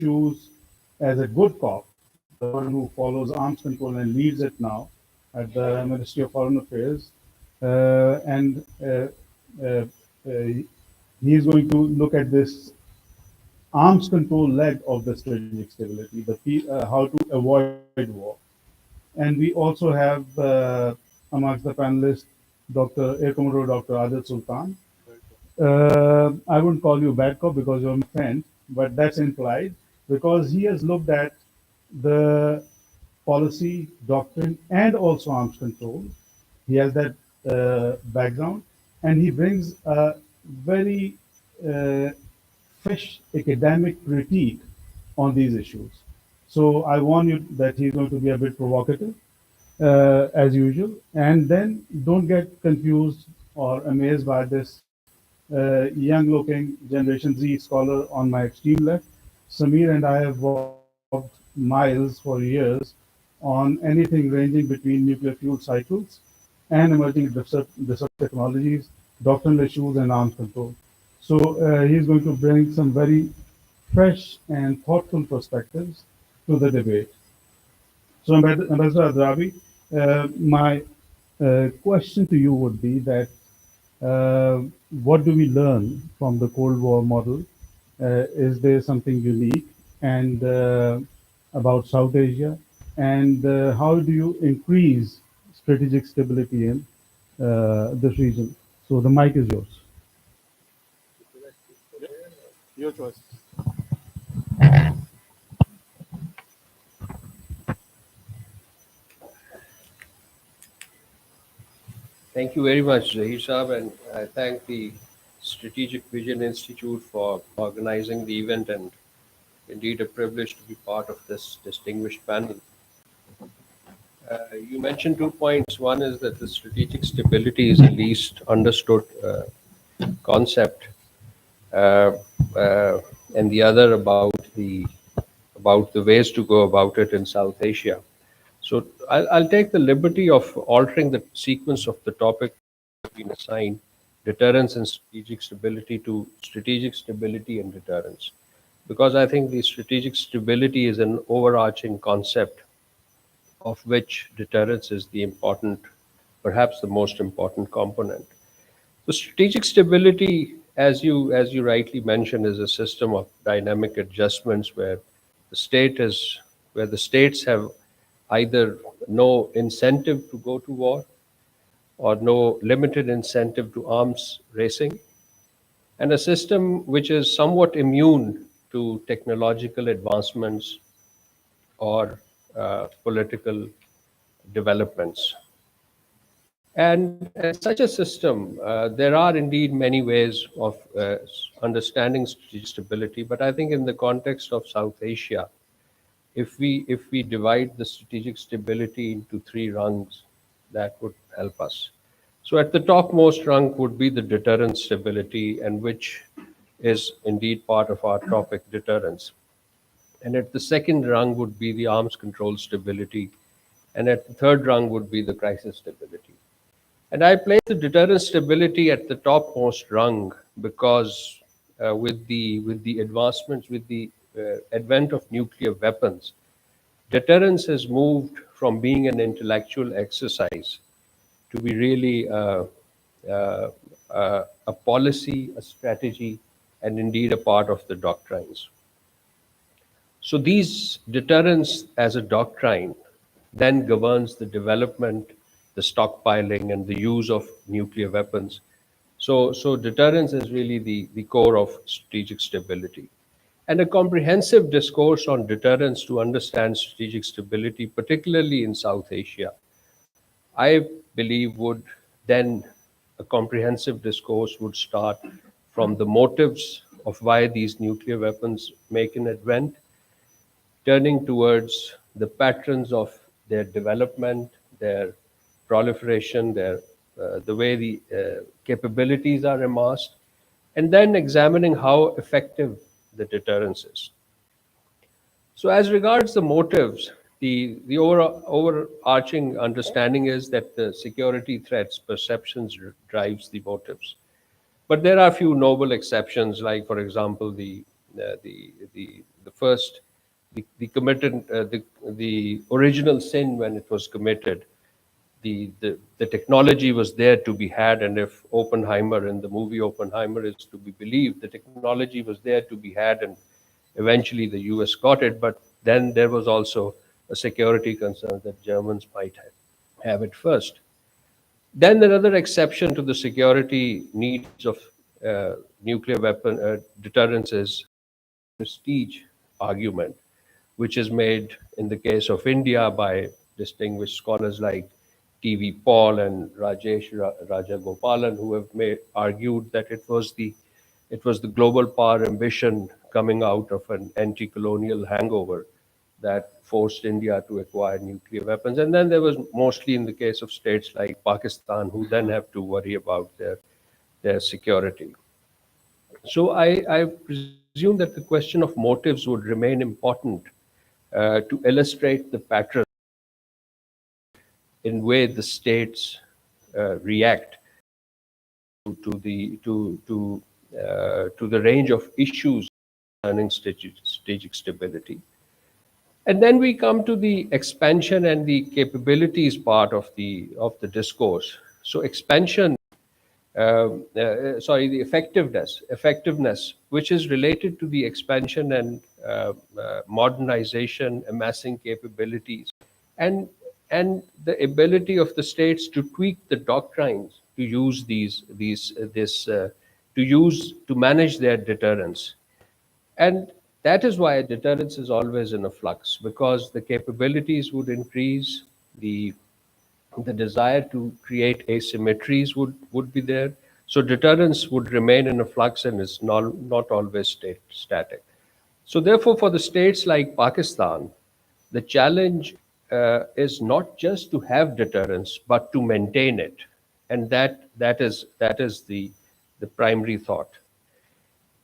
issues as a good cop, the one who follows arms control and leads it now at the Ministry of Foreign Affairs. And uh, he is going to look at this arms control leg of the strategic stability, how to avoid war. And we also have amongst the panelists Dr. Air Commodore Dr. Adil Sultan. I wouldn't call you bad cop because you're my friend, but that's implied because he has looked at the policy, doctrine, and also arms control. He has that background, and he brings a very uh, fresh academic critique on these issues. So I warn you that he's going to be a bit provocative, as usual. And then don't get confused or amazed by this young-looking Generation Z scholar on my extreme left. Samir and I have walked miles for years on anything ranging between nuclear fuel cycles and emerging disruptive technologies, doctrinal issues, and arms control. So he's going to bring some very fresh and thoughtful perspectives to the debate. So, Ambassador Adrabi, my question to you would be that what do we learn from the Cold War model? Is there something unique and about South Asia? And how do you increase strategic stability in this region? So the mic is yours. Your choice. Thank you very much, Zahir Saab, and I thank the Strategic Vision Institute for organizing the event, and indeed a privilege to be part of this distinguished panel. You mentioned 2 points. One is that the strategic stability is the least understood concept, uh, uh, and the other about the ways to go about it in South Asia. So I'll take the liberty of altering the sequence of the topic that's been assigned, deterrence and strategic stability, to strategic stability and deterrence, because I think the strategic stability is an overarching concept of which deterrence is the important, perhaps the most important component. So strategic stability, as you rightly mentioned, is a system of dynamic adjustments where the states have either no incentive to go to war or no limited incentive to arms racing, and a system which is somewhat immune to technological advancements or political developments. And such a system, there are indeed many ways of understanding strategic stability, but I think in the context of South Asia, if we divide the strategic stability into three rungs, that would help us. So at the topmost rung would be the deterrence stability, and which is indeed part of our topic, deterrence. And at the second rung would be the arms control stability, and at the third rung would be the crisis stability. And I place the deterrence stability at the topmost rung because with the advancements, with the advent of nuclear weapons, deterrence has moved from being an intellectual exercise to be really a policy, a strategy, and indeed a part of the doctrines. So these deterrence as a doctrine then governs the development, the stockpiling, and the use of nuclear weapons. So deterrence is really the core of strategic stability. And a comprehensive discourse on deterrence to understand strategic stability, particularly in South Asia, I believe would then, a comprehensive discourse would start from the motives of why these nuclear weapons make an advent, turning towards the patterns of their development, their proliferation, the way the capabilities are amassed, and then examining how effective the deterrence is. So, as regards the motives, the overarching understanding is that the security threats perceptions drives the motives. But there are a few noble exceptions, like, for example, the the first the committed the original sin when it was committed. The technology was there to be had, and if Oppenheimer in the movie Oppenheimer is to be believed, the technology was there to be had, and eventually the US got it. But then there was also a security concern that Germans might have it first. Then another exception to the security needs of nuclear weapon deterrence is prestige argument, which is made in the case of India by distinguished scholars like T.V. Paul and Rajesh Rajagopalan, who have argued that it was the global power ambition coming out of an anti-colonial hangover that forced India to acquire nuclear weapons. And then there was mostly in the case of states like Pakistan, who then have to worry about their security. So I presume that the question of motives would remain important to illustrate the pattern in way the states react to the range of issues concerning strategic stability. And then we come to the expansion and the capabilities part of the discourse. So expansion, the effectiveness, which is related to the expansion and modernization, amassing capabilities, and and the ability of the states to tweak the doctrines to use these this to use to manage their deterrence. And that is why deterrence is always in a flux, because the capabilities would increase, the desire to create asymmetries would be there. So deterrence would remain in a flux and is not always static. So therefore, for the states like Pakistan, the challenge is not just to have deterrence, but to maintain it, and that is the primary thought.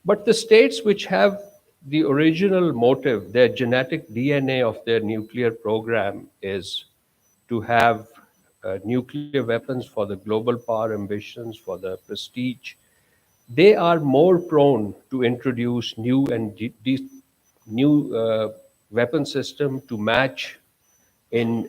But the states which have the original motive, their genetic DNA of their nuclear program is to have nuclear weapons for the global power ambitions, for the prestige, they are more prone to introduce new weapon system to match in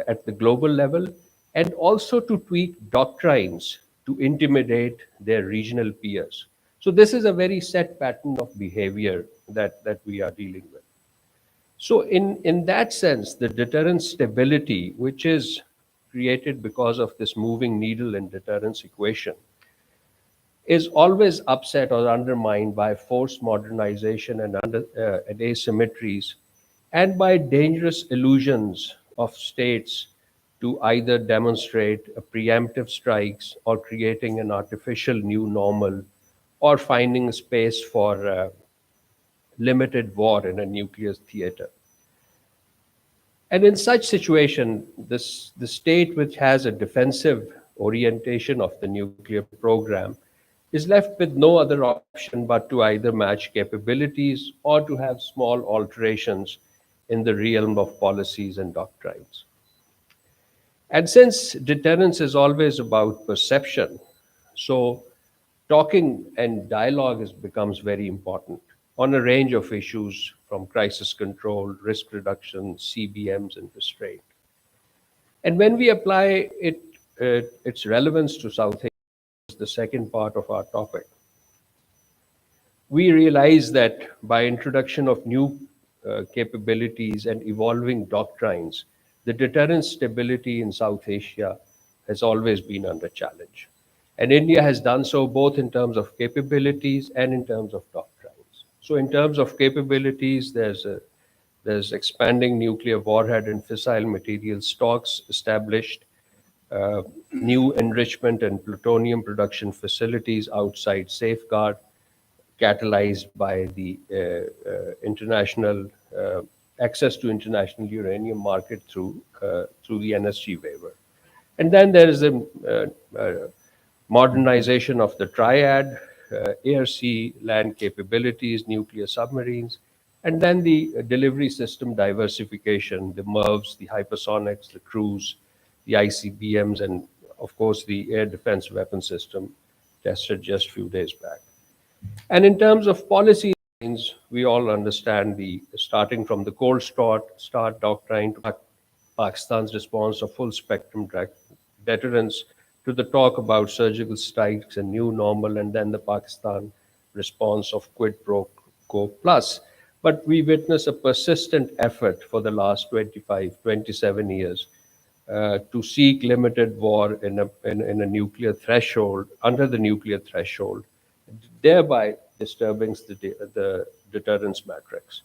at the global level, and also to tweak doctrines to intimidate their regional peers. So this is a very set pattern of behavior that we are dealing with. So in that sense, the deterrent stability, which is created because of this moving needle in deterrence equation, is always upset or undermined by forced modernization and asymmetries, and by dangerous illusions of states to either demonstrate a preemptive strikes or creating an artificial new normal, or finding space for limited war in a nuclear theater. And in such situation, the state which has a defensive orientation of the nuclear program is left with no other option but to either match capabilities or to have small alterations in the realm of policies and doctrines. And since deterrence is always about perception, so talking and dialogue becomes very important on a range of issues from crisis control, risk reduction, CBMs, and restraint. And when we apply its relevance to South Asia, the second part of our topic, we realize that by introduction of new capabilities and evolving doctrines, the deterrent stability in South Asia has always been under challenge. And India has done so both in terms of capabilities and in terms of doctrines. So in terms of capabilities, there's expanding nuclear warhead and fissile material stocks established, new enrichment and plutonium production facilities outside safeguard, catalyzed by the international access to international uranium market through the NSG waiver. And then there is a modernization of the triad, air, sea, land capabilities, nuclear submarines, and then the delivery system diversification, the MIRVs, the hypersonics, the cruise, the ICBMs, and of course the air defense weapon system tested just a few days back. And in terms of policy, we all understand the starting from the start doctrine to Pakistan's response of full spectrum deterrence to the talk about surgical strikes and new normal, and then the Pakistan response of quid pro quo plus. But we witness a persistent effort for the last 25, 27 years to seek limited war in a nuclear threshold, under the nuclear threshold, thereby disturbing the deterrence matrix.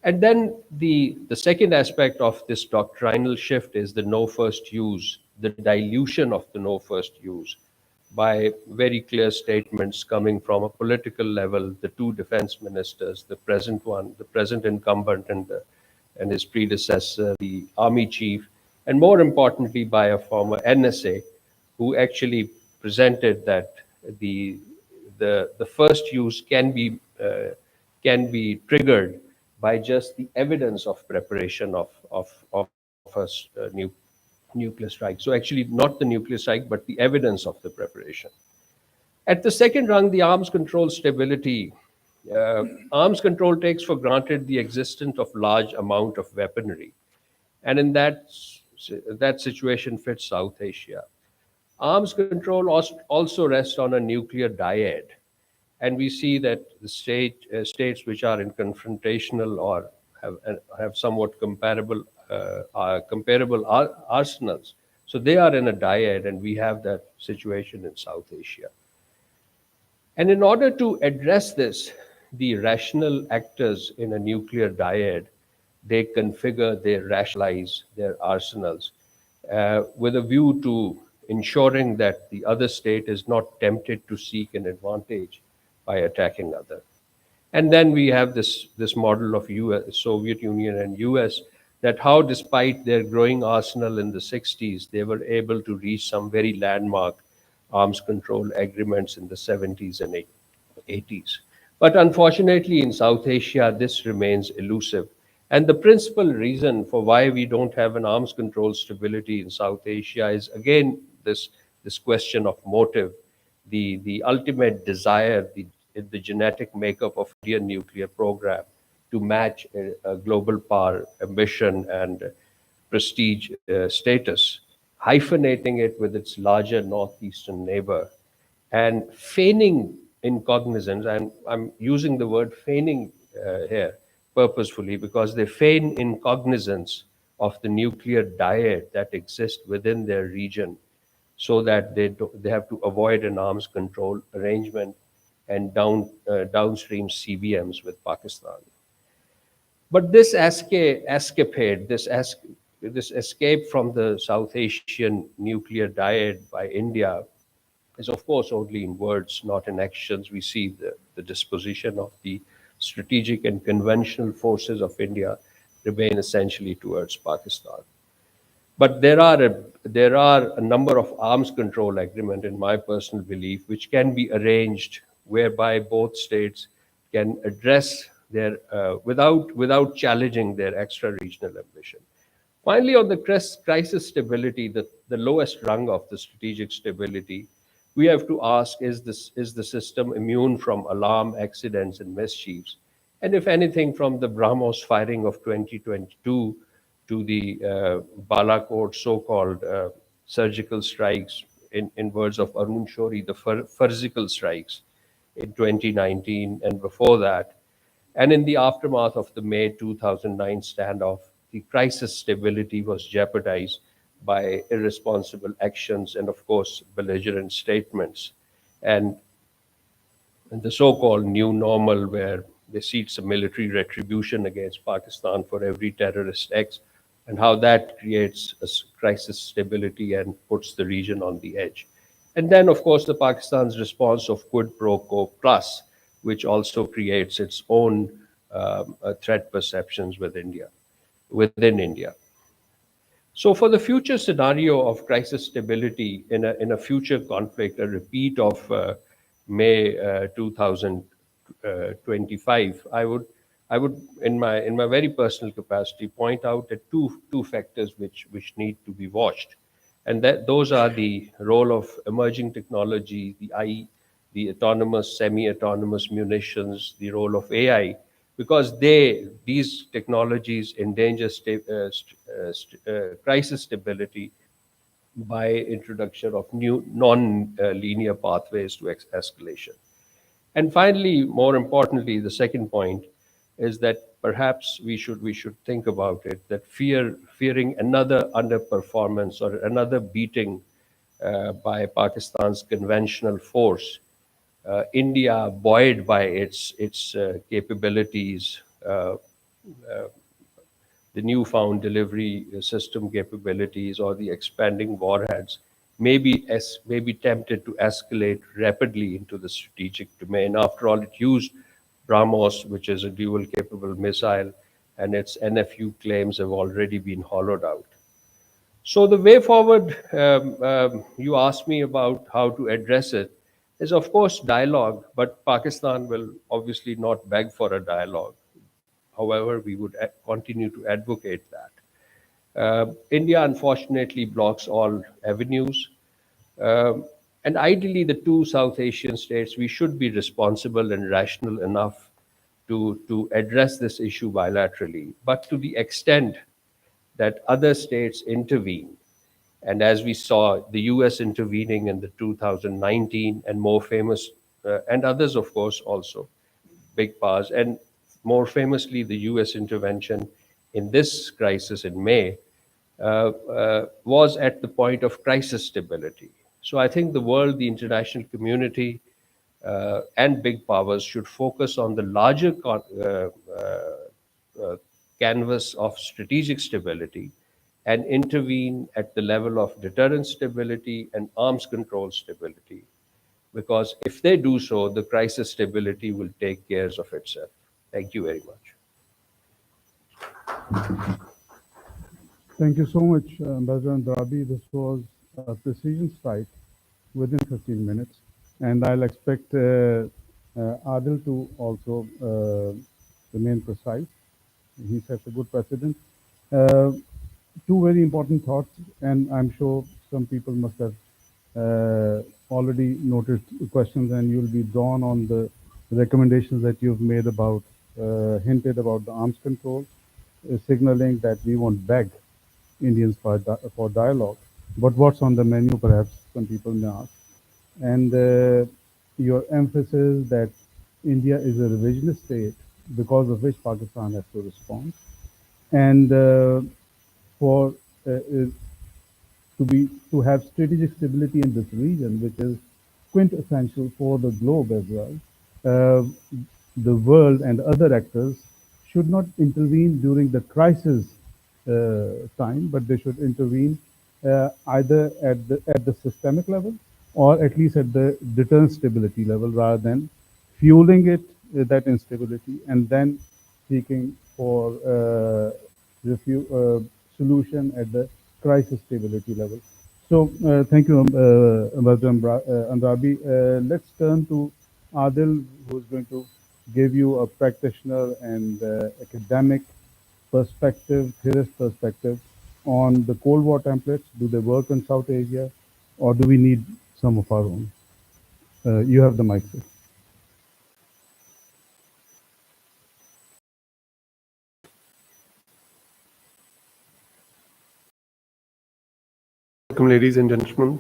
And then the second aspect of this doctrinal shift is the no first use, the dilution of the no first use by very clear statements coming from a political level, the two defense ministers, the present one, the present incumbent, and his predecessor, the army chief, and more importantly, by a former NSA, who actually presented that the the first use can be triggered by just the evidence of preparation of nuclear strike. So actually, not the nuclear strike, but the evidence of the preparation. At the second rung, the arms control stability. Arms control takes for granted the existence of large amount of weaponry, and in that situation fits South Asia. Arms control also rests on a nuclear dyad, and we see that the states which are in confrontational or have somewhat comparable arsenals, so they are in a dyad, and we have that situation in South Asia. And in order to address this, the rational actors in a nuclear dyad, they configure, they rationalize their arsenals with a view to ensuring that the other state is not tempted to seek an advantage by attacking other. And then we have this model of Soviet Union and US, that how despite their growing arsenal in the 60s, they were able to reach some very landmark arms control agreements in the 70s and 80s. But unfortunately, in South Asia, this remains elusive. And the principal reason for why we don't have an arms control stability in South Asia is again this question of motive, the ultimate desire, the genetic makeup of Indian nuclear program to match a global power ambition and prestige status, hyphenating it with its larger northeastern neighbor, and feigning incognizance. And I'm using the word feigning here purposefully because they feign incognizance of the nuclear dyad that exists within their region, so that they have to avoid an arms control arrangement and downstream CBMs with Pakistan. But this escapade, this escape from the South Asian nuclear dyad by India is, of course, only in words, not in actions. We see the disposition of the strategic and conventional forces of India remain essentially towards Pakistan. But there are a number of arms control agreement, in my personal belief, which can be arranged whereby both states can address their without challenging their extra regional ambition. Finally, on the crisis stability, the lowest rung of the strategic stability, we have to ask: is the system immune from alarm, accidents, and mischiefs? And if anything, from the BrahMos firing of 2022 to the Balakot so-called surgical strikes, in words of Arun Shori, the physical strikes in 2019 and before that, and in the aftermath of the May 2009 standoff, the crisis stability was jeopardized by irresponsible actions and, of course, belligerent statements. And the so-called new normal, where they seek some military retribution against Pakistan for every terrorist act, and how that creates a crisis stability and puts the region on the edge. And then, of course, the Pakistan's response of quid pro quo plus, which also creates its own threat perceptions within India. So, for the future scenario of crisis stability in a future conflict, a repeat of May 2025, I would in my very personal capacity point out that two factors which need to be watched, and that those are the role of emerging technology, the the autonomous, semi-autonomous munitions, the role of AI, because these technologies endanger crisis stability by introduction of new non-linear pathways to escalation. And finally, more importantly, the second point is that perhaps we should think about it, that fearing another underperformance or another beating by Pakistan's conventional force, India, buoyed by its capabilities, the newfound delivery system capabilities, or the expanding warheads, may be tempted to escalate rapidly into the strategic domain. After all, it used BrahMos, which is a dual capable missile, and its NFU claims have already been hollowed out. So the way forward, you asked me about how to address it, is of course dialogue, but Pakistan will obviously not beg for a dialogue. However, we would continue to advocate that. India, unfortunately, blocks all avenues. And ideally, the two South Asian states, we should be responsible and rational enough to address this issue bilaterally. But to the extent that other states intervene, and as we saw, the US intervening in the 2019 and more famous, and others, of course, also, big powers, and more famously, the US intervention in this crisis in May, was at the point of crisis stability. So I think the world, the international community, and big powers should focus on the larger canvas of strategic stability and intervene at the level of deterrence stability and arms control stability. Because if they do so, the crisis stability will take care of itself. Thank you very much. Thank you so much, Ambassador Andrabi. This was a precision strike within 15 minutes. And I'll expect Adil to also remain precise. He sets a good precedent. Two very important thoughts, and I'm sure some people must have already noted questions, and you'll be drawn on the recommendations that you've made about, hinted about the arms control, signaling that we won't beg Indians for dialogue. But what's on the menu, perhaps some people may ask. And your emphasis that India is a revisionist state because of which Pakistan has to respond. And for to have strategic stability in this region, which is quintessential for the globe as well. The world and other actors should not intervene during the crisis time, but they should intervene either at the systemic level or at least at the deterrent stability level, rather than fueling it that instability and then seeking for solution at the crisis stability level. So thank you, Ambassador Andrabi. Let's turn to Adil, who's going to give you a practitioner and academic perspective, theorist perspective on the Cold War templates. Do they work in South Asia, or do we need some of our own? You have the mic, sir. Welcome, ladies and gentlemen.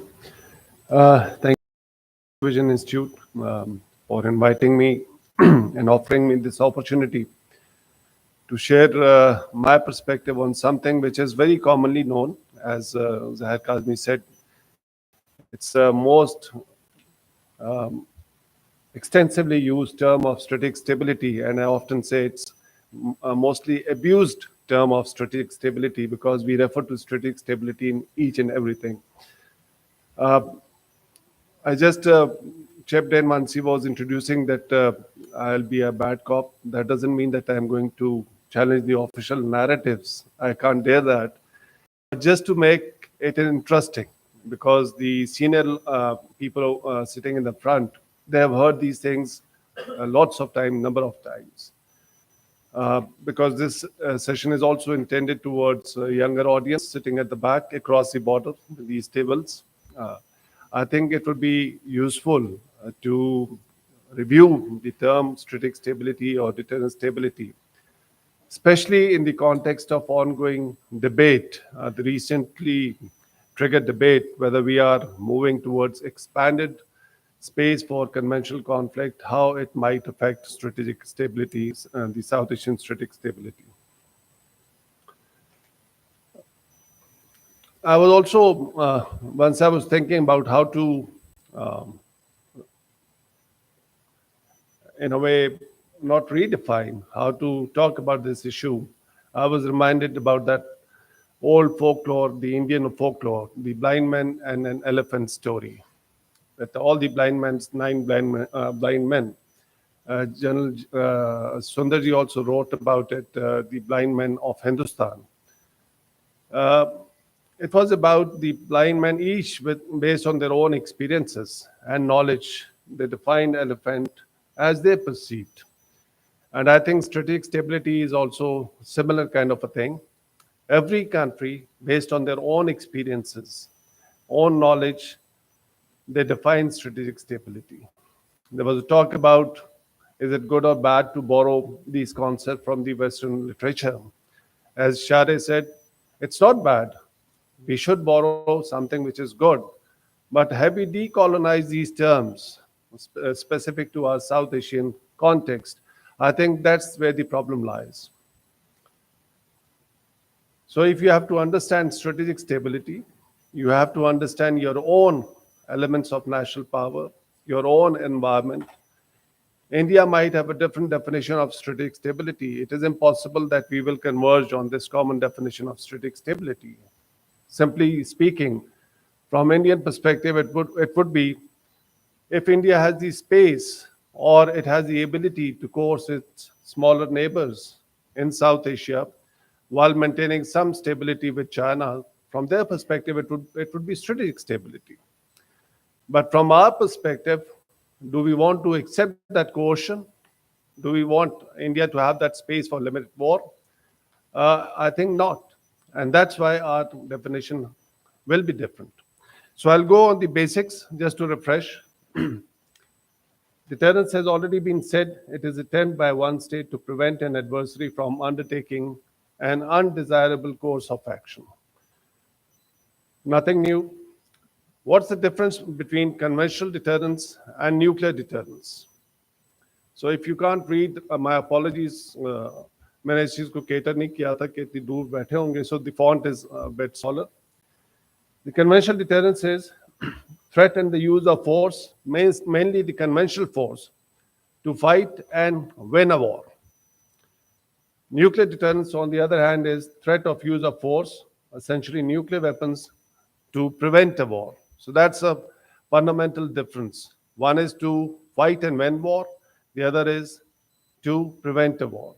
Thank you, Vision Institute, for inviting me and offering me this opportunity to share my perspective on something which is very commonly known, as Zahir Kazmi said. It's the most extensively used term of strategic stability, and I often say it's a mostly abused term of strategic stability because we refer to strategic stability in each and everything. I just chipped in once he was introducing that I'll be a bad cop. That doesn't mean that I'm going to challenge the official narratives. I can't dare that. But just to make it interesting, because the senior people sitting in the front, they have heard these things lots of time, number of times. Because this session is also intended towards a younger audience sitting at the back across the border, these tables. I think it would be useful to review the term strategic stability or deterrence stability, especially in the context of ongoing debate, the recently triggered debate whether we are moving towards expanded space for conventional conflict, how it might affect strategic stability, the South Asian strategic stability. I was also, once I was thinking about how to, in a way, not redefine, how to talk about this issue, I was reminded about that old folklore, the Indian folklore, the blind man and an elephant story. That all the blind men's, blind men. General Sundarji also wrote about it, the blind men of Hindustan. Uh, it was about the blind men, each based on their own experiences and knowledge. They defined elephant as they perceived. And I think strategic stability is also similar kind of a thing. Every country, based on their own experiences, own knowledge, they define strategic stability. There was a talk about is it good or bad to borrow these concepts from the Western literature. As Shade said, it's not bad. We should borrow something which is good. But have we decolonized these terms specific to our South Asian context? I think that's where the problem lies. So if you have to understand strategic stability, you have to understand your own elements of national power, your own environment. India might have a different definition of strategic stability. It is impossible that we will converge on this common definition of strategic stability. Simply speaking, from Indian perspective, it would be if India has the space or it has the ability to coerce its smaller neighbors in South Asia while maintaining some stability with China, from their perspective, it would be strategic stability. But from our perspective, do we want to accept that coercion? Do we want India to have that space for limited war? I think not. And that's why our definition will be different. So I'll go on the basics just to refresh. Deterrence has already been said. It is attempt by one state to prevent an adversary from undertaking an undesirable course of action. Nothing new. What's the difference between conventional deterrence and nuclear deterrence? So if you can't read, my apologies. मैंने इस चीज को cater नहीं किया था कि इतनी दूर बैठे होंगे. So the font is a bit smaller. The conventional deterrence is threat and the use of force, mainly the conventional force, to fight and win a war. Nuclear deterrence, on the other hand, is threat of use of force, essentially nuclear weapons, to prevent a war. So that's a fundamental difference. One is to fight and win war. The other is to prevent a war.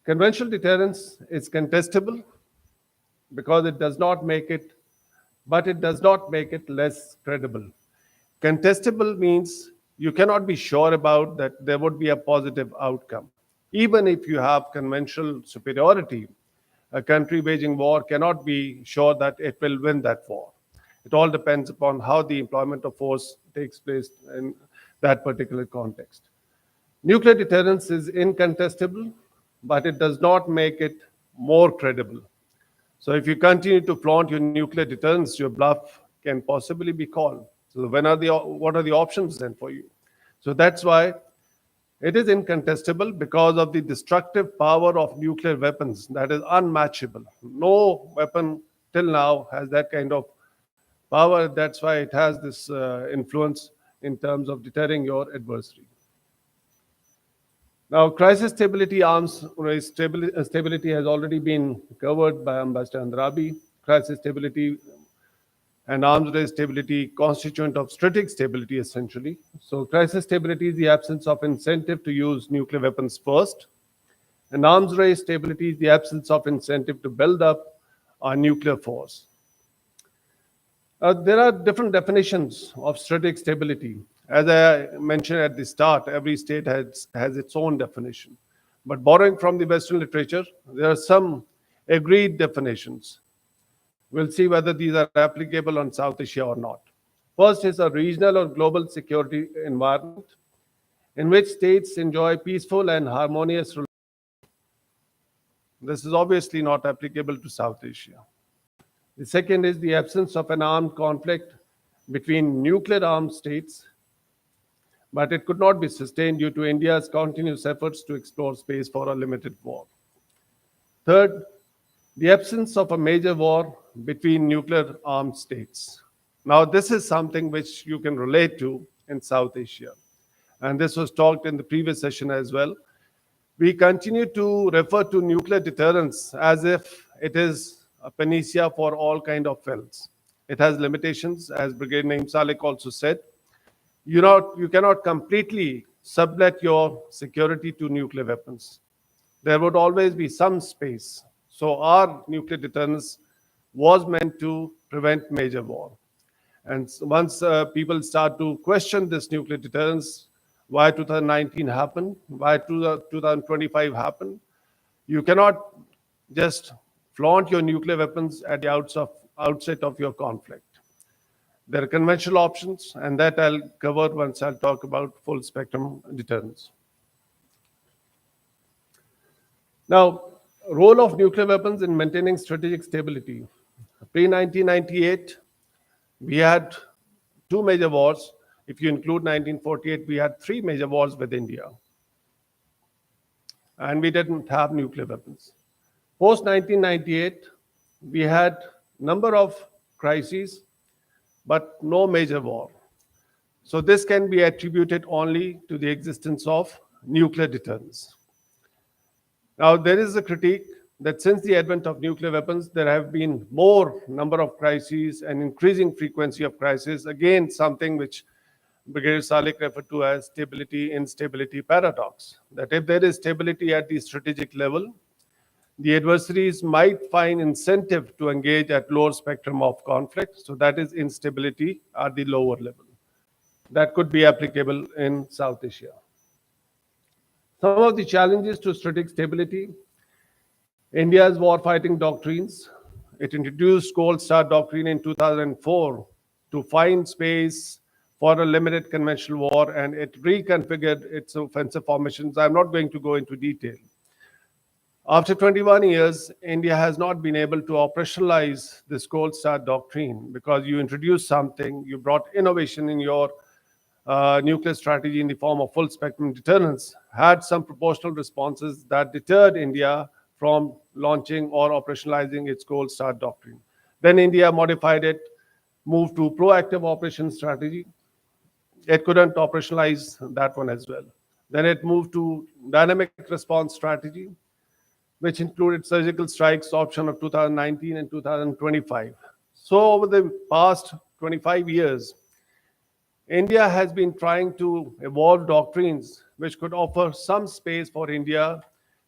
Conventional deterrence is contestable because it does not make it, but it does not make it less credible. Contestable means you cannot be sure about that there would be a positive outcome. Even if you have conventional superiority, a country waging war cannot be sure that it will win that war. It all depends upon how the employment of force takes place in that particular context. Nuclear deterrence is incontestable, but it does not make it more credible. So if you continue to flaunt your nuclear deterrence, your bluff can possibly be called. So what are the options then for you? So that's why it is incontestable because of the destructive power of nuclear weapons that is unmatchable. No weapon till now has that kind of power. That's why it has this influence in terms of deterring your adversary. Now, crisis stability, arms race stability has already been covered by Ambassador Andrabi. Crisis stability and arms race stability constituent of strategic stability, essentially. So crisis stability is the absence of incentive to use nuclear weapons first. And arms race stability is the absence of incentive to build up a nuclear force. There are different definitions of strategic stability. As I mentioned at the start, every state has its own definition. But borrowing from the Western literature, there are some agreed definitions. We'll see whether these are applicable on South Asia or not. First is a regional or global security environment in which states enjoy peaceful and harmonious relations. This is obviously not applicable to South Asia. The second is the absence of an armed conflict between nuclear armed states, but it could not be sustained due to India's continuous efforts to explore space for a limited war. Third, the absence of a major war between nuclear armed states. Now, this is something which you can relate to in South Asia. And this was talked in the previous session as well. We continue to refer to nuclear deterrence as if it is a panacea for all kind of films. It has limitations, as Brigadier Naeem Salik also said. You cannot completely sublet your security to nuclear weapons. There would always be some space. So our nuclear deterrence was meant to prevent major war. And once people start to question this nuclear deterrence, why 2019 happened, why 2025 happened, you cannot just flaunt your nuclear weapons at the outset of your conflict. There are conventional options, and that I'll cover once I'll talk about full spectrum deterrence. Now, role of nuclear weapons in maintaining strategic stability. Pre-1998, we had two major wars. If you include 1948, we had three major wars with India. And we didn't have nuclear weapons. Post-1998, we had number of crises, but no major war. So this can be attributed only to the existence of nuclear deterrence. Now, there is a critique that since the advent of nuclear weapons, there have been more number of crises and increasing frequency of crises. Again, something which Brigadier Salik referred to as stability-instability paradox. That if there is stability at the strategic level, the adversaries might find incentive to engage at lower spectrum of conflict. So that is instability at the lower level. That could be applicable in South Asia. Some of the challenges to strategic stability: India's warfighting doctrines. It introduced Cold Start Doctrine in 2004 to find space for a limited conventional war, and it reconfigured its offensive formations. I'm not going to go into detail. After 21 years, India has not been able to operationalize this Cold Start Doctrine because you introduced something, you brought innovation in your nuclear strategy in the form of full spectrum deterrence, had some proportional responses that deterred India from launching or operationalizing its Cold Start Doctrine. Then India modified it, moved to proactive operation strategy. It couldn't operationalize that one as well. Then it moved to dynamic response strategy, which included surgical strikes option of 2019 and 2025. So over the past 25 years, India has been trying to evolve doctrines which could offer some space for India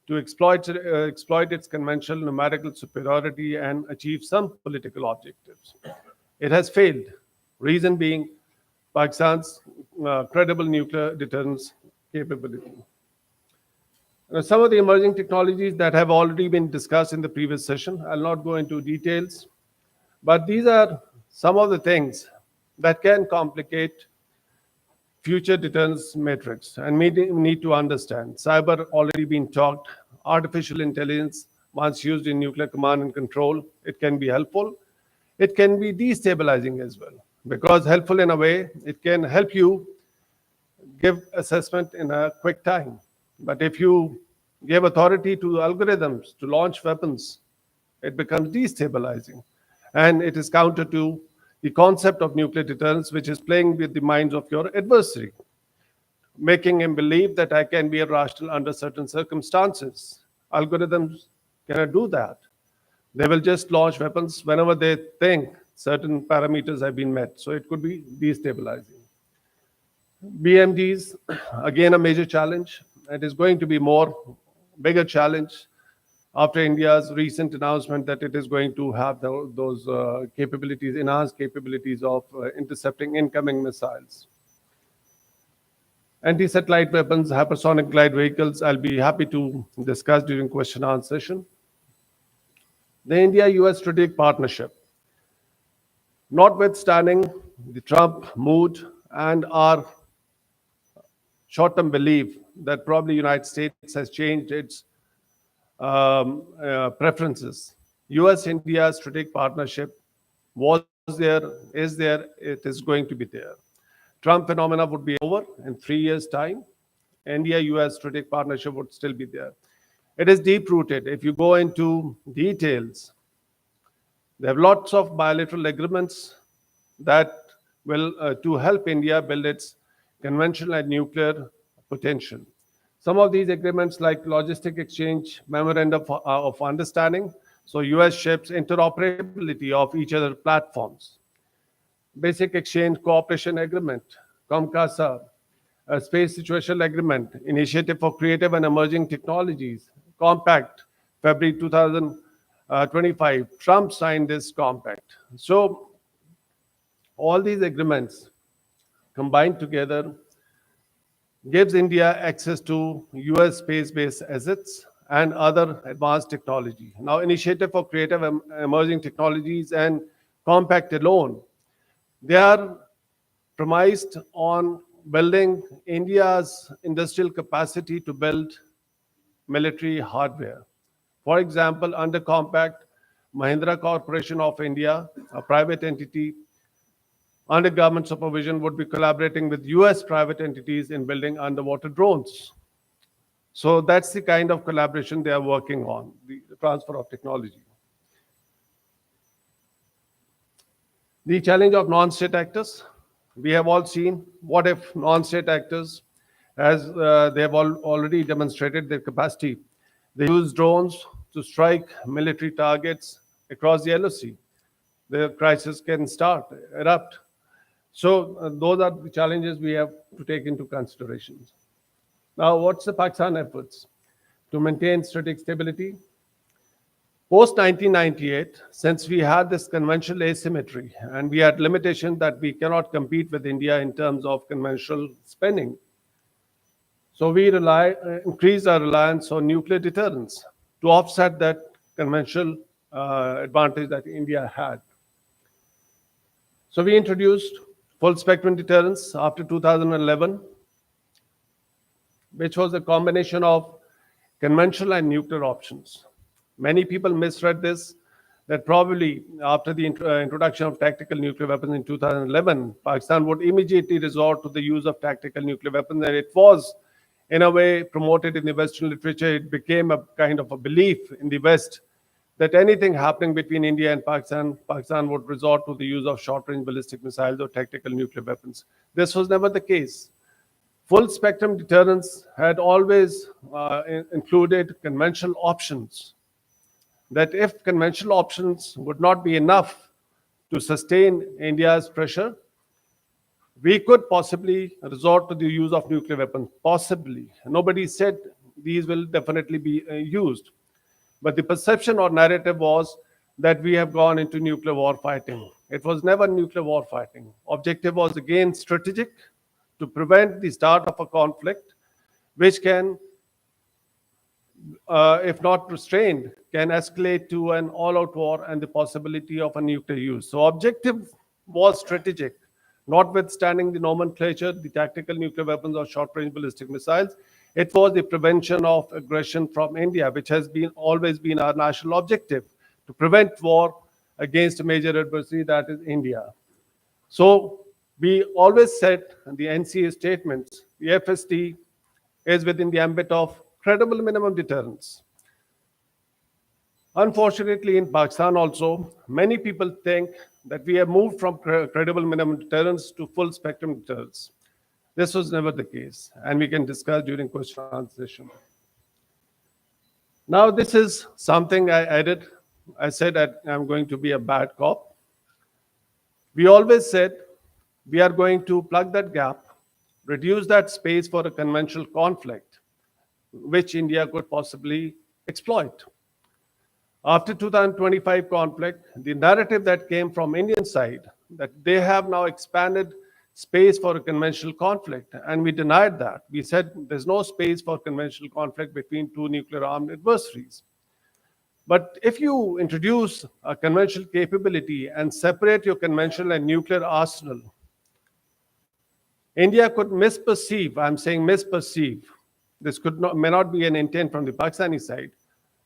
to exploit its conventional numerical superiority and achieve some political objectives. It has failed. Reason being Pakistan's credible nuclear deterrence capability. Some of the emerging technologies that have already been discussed in the previous session, I'll not go into details, but these are some of the things that can complicate future deterrence metrics, and we need to understand. Cyber already been talked. Artificial intelligence, once used in nuclear command and control, it can be helpful. It can be destabilizing as well, because helpful in a way, it can help you give assessment in a quick time. But if you give authority to algorithms to launch weapons, it becomes destabilizing. And it is counter to the concept of nuclear deterrence, which is playing with the minds of your adversary, making him believe that I can be irrational under certain circumstances. Algorithms cannot do that. They will just launch weapons whenever they think certain parameters have been met. So it could be destabilizing. BMDs, again, a major challenge. It is going to be bigger challenge after India's recent announcement that it is going to have those capabilities, enhanced capabilities of intercepting incoming missiles. Anti-satellite weapons, hypersonic glide vehicles, I'll be happy to discuss during question answer session. The India-US strategic partnership. Notwithstanding the Trump mood and our short-term belief that probably United States has changed its preferences, U.S.-India strategic partnership was there, is there, it is going to be there. Trump phenomena would be over in 3 years' time. India-US strategic partnership would still be there. It is deep-rooted. If you go into details, there are lots of bilateral agreements that will to help India build its conventional and nuclear potential. Some of these agreements, like logistic exchange, memorandum of understanding, so U.S. ships interoperability of each other platforms, basic exchange cooperation agreement, COMCASA, a space situational agreement, initiative for creative and emerging technologies, compact, February 2025. Trump signed this compact. So all these agreements combined together gives India access to US space-based assets and other advanced technology. Now, initiative for creative emerging technologies and compact alone, they are premised on building India's industrial capacity to build military hardware. For example, under compact, Mahindra Corporation of India, a private entity under government supervision, would be collaborating with US private entities in building underwater drones. So that's the kind of collaboration they are working on, the transfer of technology. The challenge of non-state actors. We have all seen what if non-state actors, as they have already demonstrated their capacity, they use drones to strike military targets across the LOC. The crisis can start, erupt. So those are the challenges we have to take into consideration. Now, what's the Pakistan efforts to maintain strategic stability? Post 1998, since we had this conventional asymmetry and we had limitation that we cannot compete with India in terms of conventional spending, so we increased our reliance on nuclear deterrence to offset that conventional advantage that India had. So we introduced full spectrum deterrence after 2011, which was a combination of conventional and nuclear options. Many people misread this, that probably after the introduction of tactical nuclear weapons in 2011, Pakistan would immediately resort to the use of tactical nuclear weapons. And it was, in a way, promoted in the Western literature. It became a kind of a belief in the West that anything happening between India and Pakistan would resort to the use of short-range ballistic missiles or tactical nuclear weapons. This was never the case. Full spectrum deterrence had always included conventional options, that if conventional options would not be enough to sustain India's pressure, we could possibly resort to the use of nuclear weapons. Possibly. Nobody said these will definitely be used. But the perception or narrative was that we have gone into nuclear war fighting. It was never nuclear war fighting. Objective was again strategic, to prevent the start of a conflict, which can, if not restrained, can escalate to an all-out war and the possibility of a nuclear use. So objective was strategic, notwithstanding the nomenclature, the tactical nuclear weapons or short-range ballistic missiles. It was the prevention of aggression from India, which has always been our national objective, to prevent war against a major adversary, that is India. So we always said in the NCA statements, the FSD is within the ambit of credible minimum deterrence. Unfortunately, in Pakistan also, many people think that we have moved from credible minimum deterrence to full spectrum deterrence. This was never the case, and we can discuss during question and answer session. Now, this is something I added. I said that I'm going to be a bad cop. We always said we are going to plug that gap, reduce that space for a conventional conflict, which India could possibly exploit. After 2025 conflict, the narrative that came from Indian side, that they have now expanded space for a conventional conflict, and we denied that. We said there's no space for conventional conflict between two nuclear armed adversaries. But if you introduce a conventional capability and separate your conventional and nuclear arsenal, India could misperceive, I'm saying misperceive, this may not be an intent from the Pakistani side.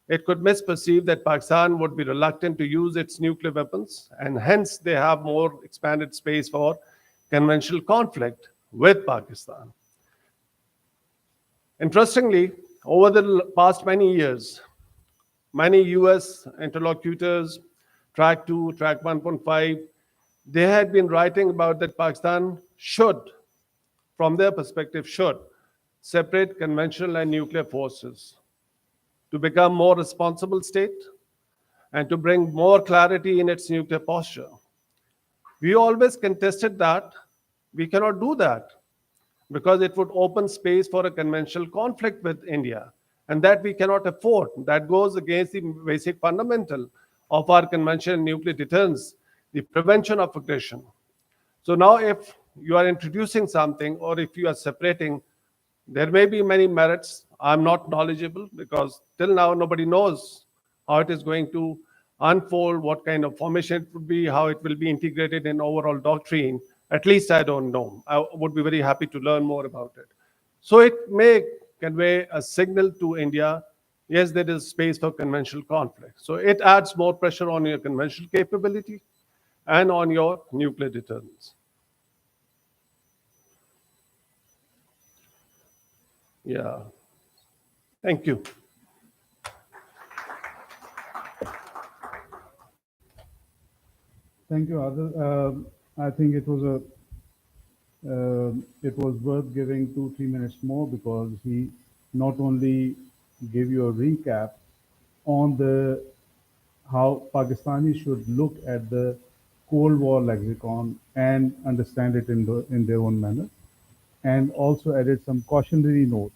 It could misperceive that Pakistan would be reluctant to use its nuclear weapons, and hence they have more expanded space for conventional conflict with Pakistan. Interestingly, over the past many years, many US interlocutors, track 2, track 1.5, they had been writing about that Pakistan should, from their perspective, should separate conventional and nuclear forces to become more responsible state and to bring more clarity in its nuclear posture. We always contested that we cannot do that because it would open space for a conventional conflict with India, and that we cannot afford. That goes against the basic fundamental of our conventional nuclear deterrence, the prevention of aggression. So now if you are introducing something or if you are separating, there may be many merits. I'm not knowledgeable because till now nobody knows how it is going to unfold, what kind of formation it would be, how it will be integrated in overall doctrine. At least I don't know. I would be very happy to learn more about it. So it may convey a signal to India, yes, there is space for conventional conflict. So it adds more pressure on your conventional capability and on your nuclear deterrence. Yeah. Thank you. Thank you, Adil. I think it was worth giving 2-3 minutes more because he not only gave you a recap on the how Pakistanis should look at the Cold War lexicon and understand it in their own manner, and also added some cautionary notes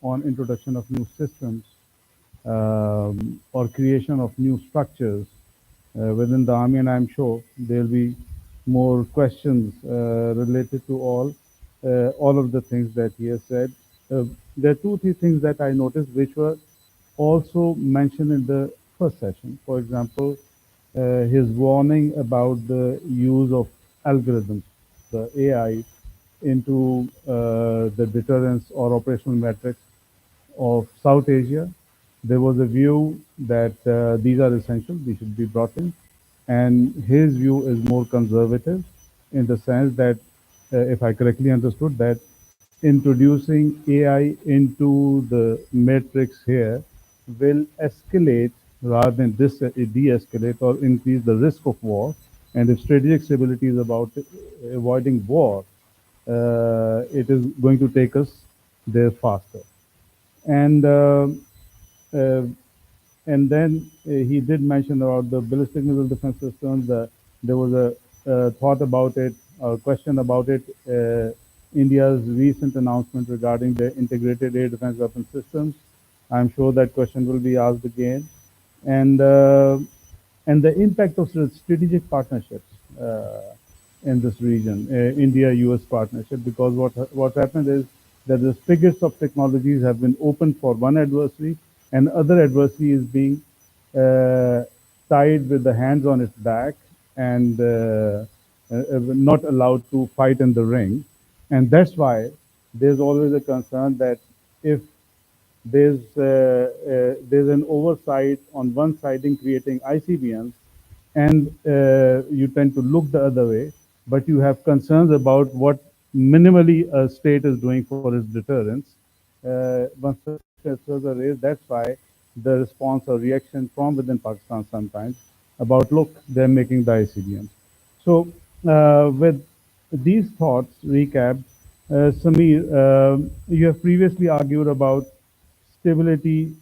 on introduction of new systems or creation of new structures within the army. And I'm sure there'll be more questions related to all of the things that he has said. There are 2-3 things that I noticed which were also mentioned in the first session. For example, his warning about the use of algorithms, the AI, into the deterrence or operational metrics of South Asia. There was a view that these are essential, these should be brought in. And his view is more conservative in the sense that, if I correctly understood, that introducing AI into the matrix here will escalate rather than de-escalate or increase the risk of war. And if strategic stability is about avoiding war, it is going to take us there faster. And uh, and then he did mention about the ballistic missile defense systems. There was a thought about it, a question about it. India's recent announcement regarding the integrated air defense weapon systems. I'm sure that question will be asked again, and and the impact of strategic partnerships in this region, India-US partnership. Because what happened is that the spigots of technologies have been opened for one adversary, and other adversary is being uh, tied with the hands on its back and not allowed to fight in the ring. And that's why there's always a concern that if there's an oversight on one side in creating ICBMs, and you tend to look the other way, but you have concerns about what minimally a state is doing for its deterrence. Once such concerns are raised, that's why the response or reaction from within Pakistan sometimes about, look, they're making the ICBMs. So with these thoughts recapped, Samir, you have previously argued about stability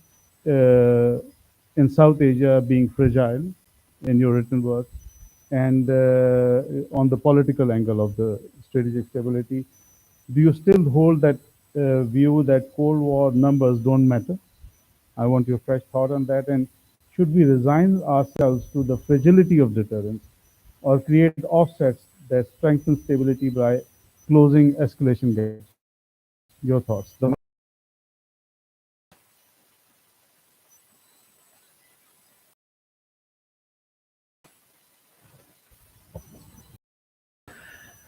in South Asia being fragile in your written work, and on the political angle of the strategic stability. Do you still hold that view that Cold War numbers don't matter? I want your fresh thought on that. And should we resign ourselves to the fragility of deterrence or create offsets that strengthen stability by closing escalation gaps? Your thoughts.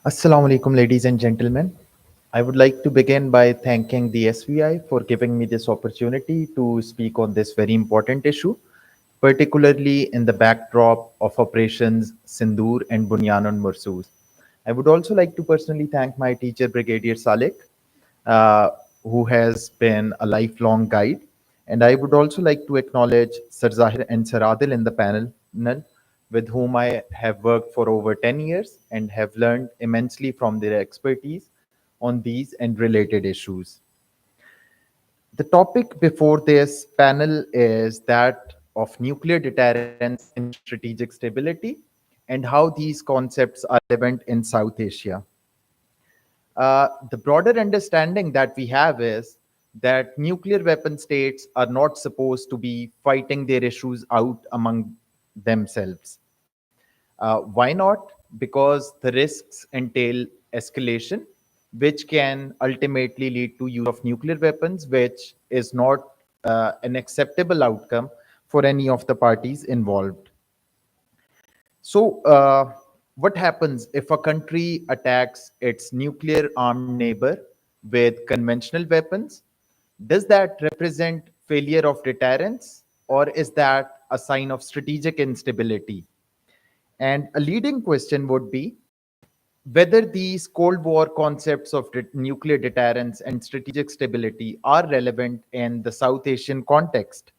Assalamu alaikum, ladies and gentlemen. I would like to begin by thanking the SVI for giving me this opportunity to speak on this very important issue, particularly in the backdrop of operations Sindoor and Bunyan Mursus. I would also like to personally thank my teacher, Brigadier Salik, uh, who has been a lifelong guide. And I would also like to acknowledge Sir Zahir and Sir Adil in the panel, with whom I have worked for over 10 years and have learned immensely from their expertise on these and related issues. The topic before this panel is that of nuclear deterrence and strategic stability and how these concepts are relevant in South Asia. The broader understanding that we have is that nuclear weapon states are not supposed to be fighting their issues out among themselves. Why not? Because the risks entail escalation, which can ultimately lead to use of nuclear weapons, which is not an acceptable outcome for any of the parties involved. So, what happens if a country attacks its nuclear armed neighbor with conventional weapons? Does that represent failure of deterrence, or is that a sign of strategic instability? And a leading question would be whether these Cold War concepts of nuclear deterrence and strategic stability are relevant in the South Asian context.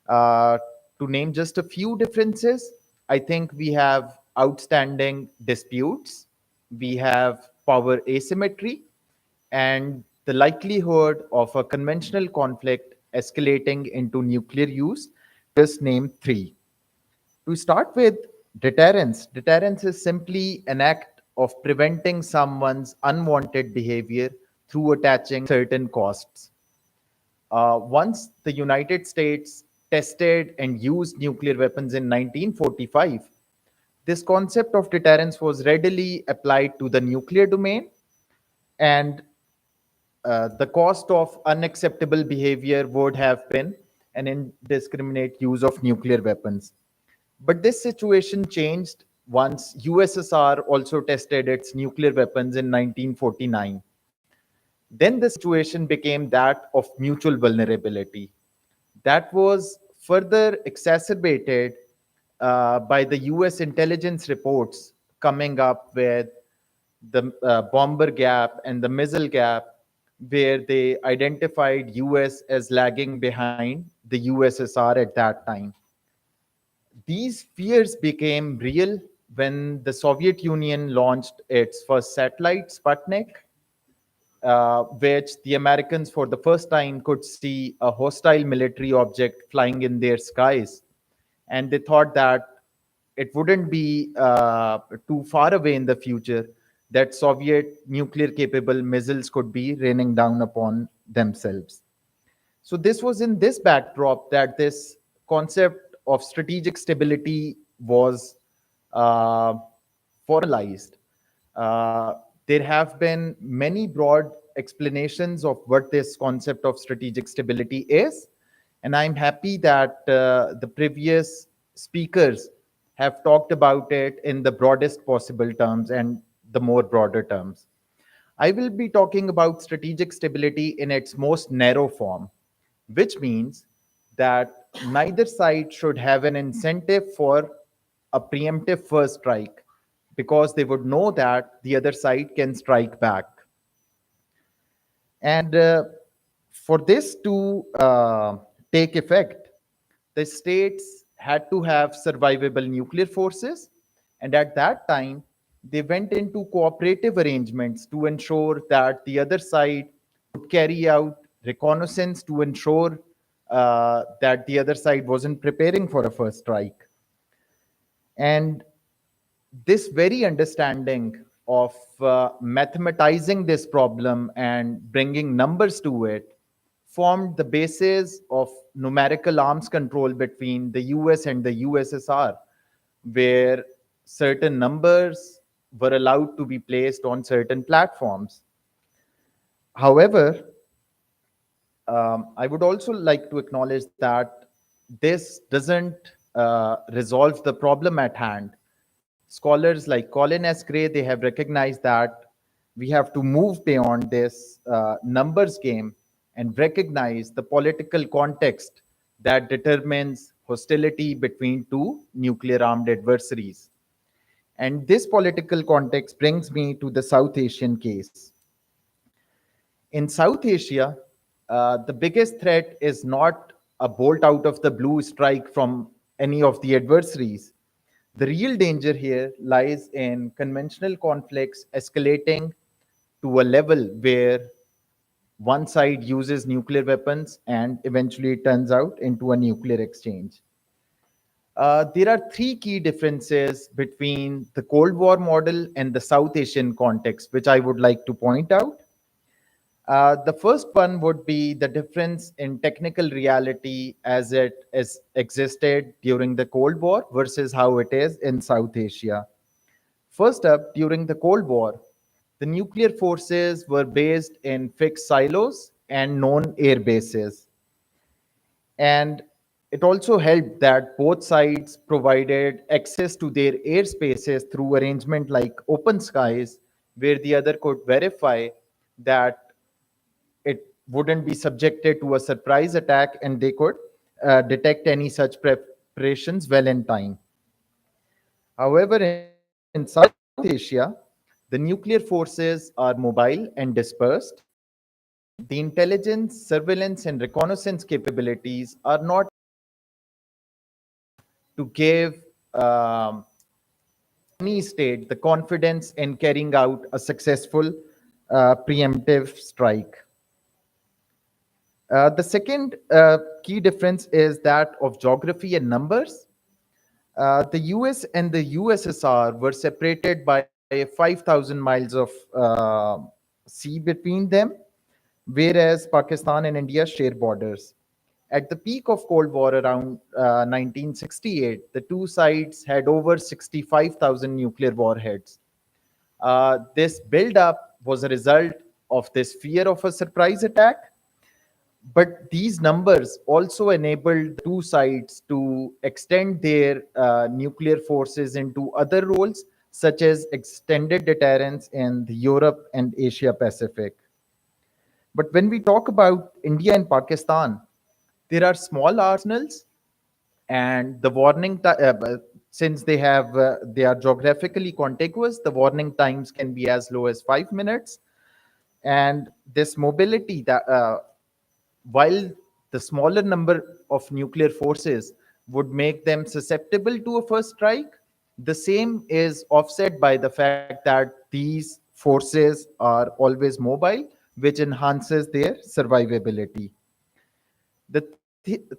Uh, to name just a few differences, I think we have outstanding disputes, we have power asymmetry, and the likelihood of a conventional conflict escalating into nuclear use. Just name three. To start with, deterrence. Deterrence is simply an act of preventing someone's unwanted behavior through attaching certain costs. Once the United States tested and used nuclear weapons in 1945, this concept of deterrence was readily applied to the nuclear domain, and the cost of unacceptable behavior would have been an indiscriminate use of nuclear weapons. But this situation changed once USSR also tested its nuclear weapons in 1949. Then the situation became that of mutual vulnerability. That was further exacerbated by the US intelligence reports coming up with the bomber gap and the missile gap, where they identified US as lagging behind the USSR at that time. These fears became real when the Soviet Union launched its first satellite, Sputnik, which the Americans, for the first time, could see a hostile military object flying in their skies. And they thought that it wouldn't be too far away in the future that Soviet nuclear capable missiles could be raining down upon themselves. So this was in this backdrop that this concept of strategic stability was uh, formalized. There have been many broad explanations of what this concept of strategic stability is, and I'm happy that the previous speakers have talked about it in the broadest possible terms and the more broader terms. I will be talking about strategic stability in its most narrow form, which means that neither side should have an incentive for a preemptive first strike because they would know that the other side can strike back. And for this to take effect, the states had to have survivable nuclear forces. And at that time, they went into cooperative arrangements to ensure that the other side would carry out reconnaissance to ensure that the other side wasn't preparing for a first strike. And this very understanding of mathematizing this problem and bringing numbers to it formed the basis of numerical arms control between the US and the USSR, where certain numbers were allowed to be placed on certain platforms. However, I would also like to acknowledge that this doesn't resolve the problem at hand. Scholars like Colin S. Gray, they have recognized that we have to move beyond this numbers game and recognize the political context that determines hostility between two nuclear armed adversaries. And this political context brings me to the South Asian case. In South Asia, the biggest threat is not a bolt out of the blue strike from any of the adversaries. The real danger here lies in conventional conflicts escalating to a level where one side uses nuclear weapons and eventually it turns out into a nuclear exchange. There are three key differences between the Cold War model and the South Asian context, which I would like to point out. The first one would be the difference in technical reality as it is existed during the Cold War versus how it is in South Asia. First up, during the Cold War, the nuclear forces were based in fixed silos and known air bases. And it also helped that both sides provided access to their airspaces through arrangement like open skies, where the other could verify that it wouldn't be subjected to a surprise attack and they could detect any such preparations well in time. However, in South Asia, the nuclear forces are mobile and dispersed. The intelligence, surveillance, and reconnaissance capabilities are not to give any state the confidence in carrying out a successful preemptive strike. The second key difference is that of geography and numbers. The US and the USSR were separated by 5,000 miles of sea between them, whereas Pakistan and India share borders. At the peak of Cold War around 1968, the two sides had over 65,000 nuclear warheads. This buildup was a result of this fear of a surprise attack, but these numbers also enabled the two sides to extend their nuclear forces into other roles, such as extended deterrence in the Europe and Asia Pacific. But when we talk about India and Pakistan, there are small arsenals, and the since they are geographically contiguous, the warning times can be as low as 5 minutes. And this mobility that while the smaller number of nuclear forces would make them susceptible to a first strike, the same is offset by the fact that these forces are always mobile, which enhances their survivability. The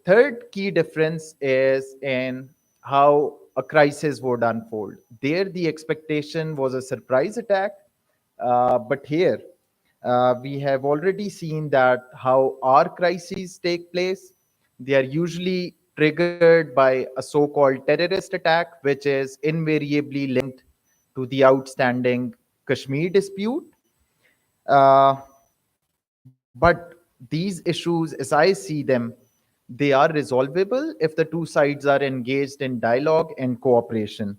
third key difference is in how a crisis would unfold. There, the expectation was a surprise attack, but here we have already seen that how our crises take place. They are usually triggered by a so-called terrorist attack, which is invariably linked to the outstanding Kashmir dispute. Uh, but these issues, as I see them, they are resolvable if the two sides are engaged in dialogue and cooperation.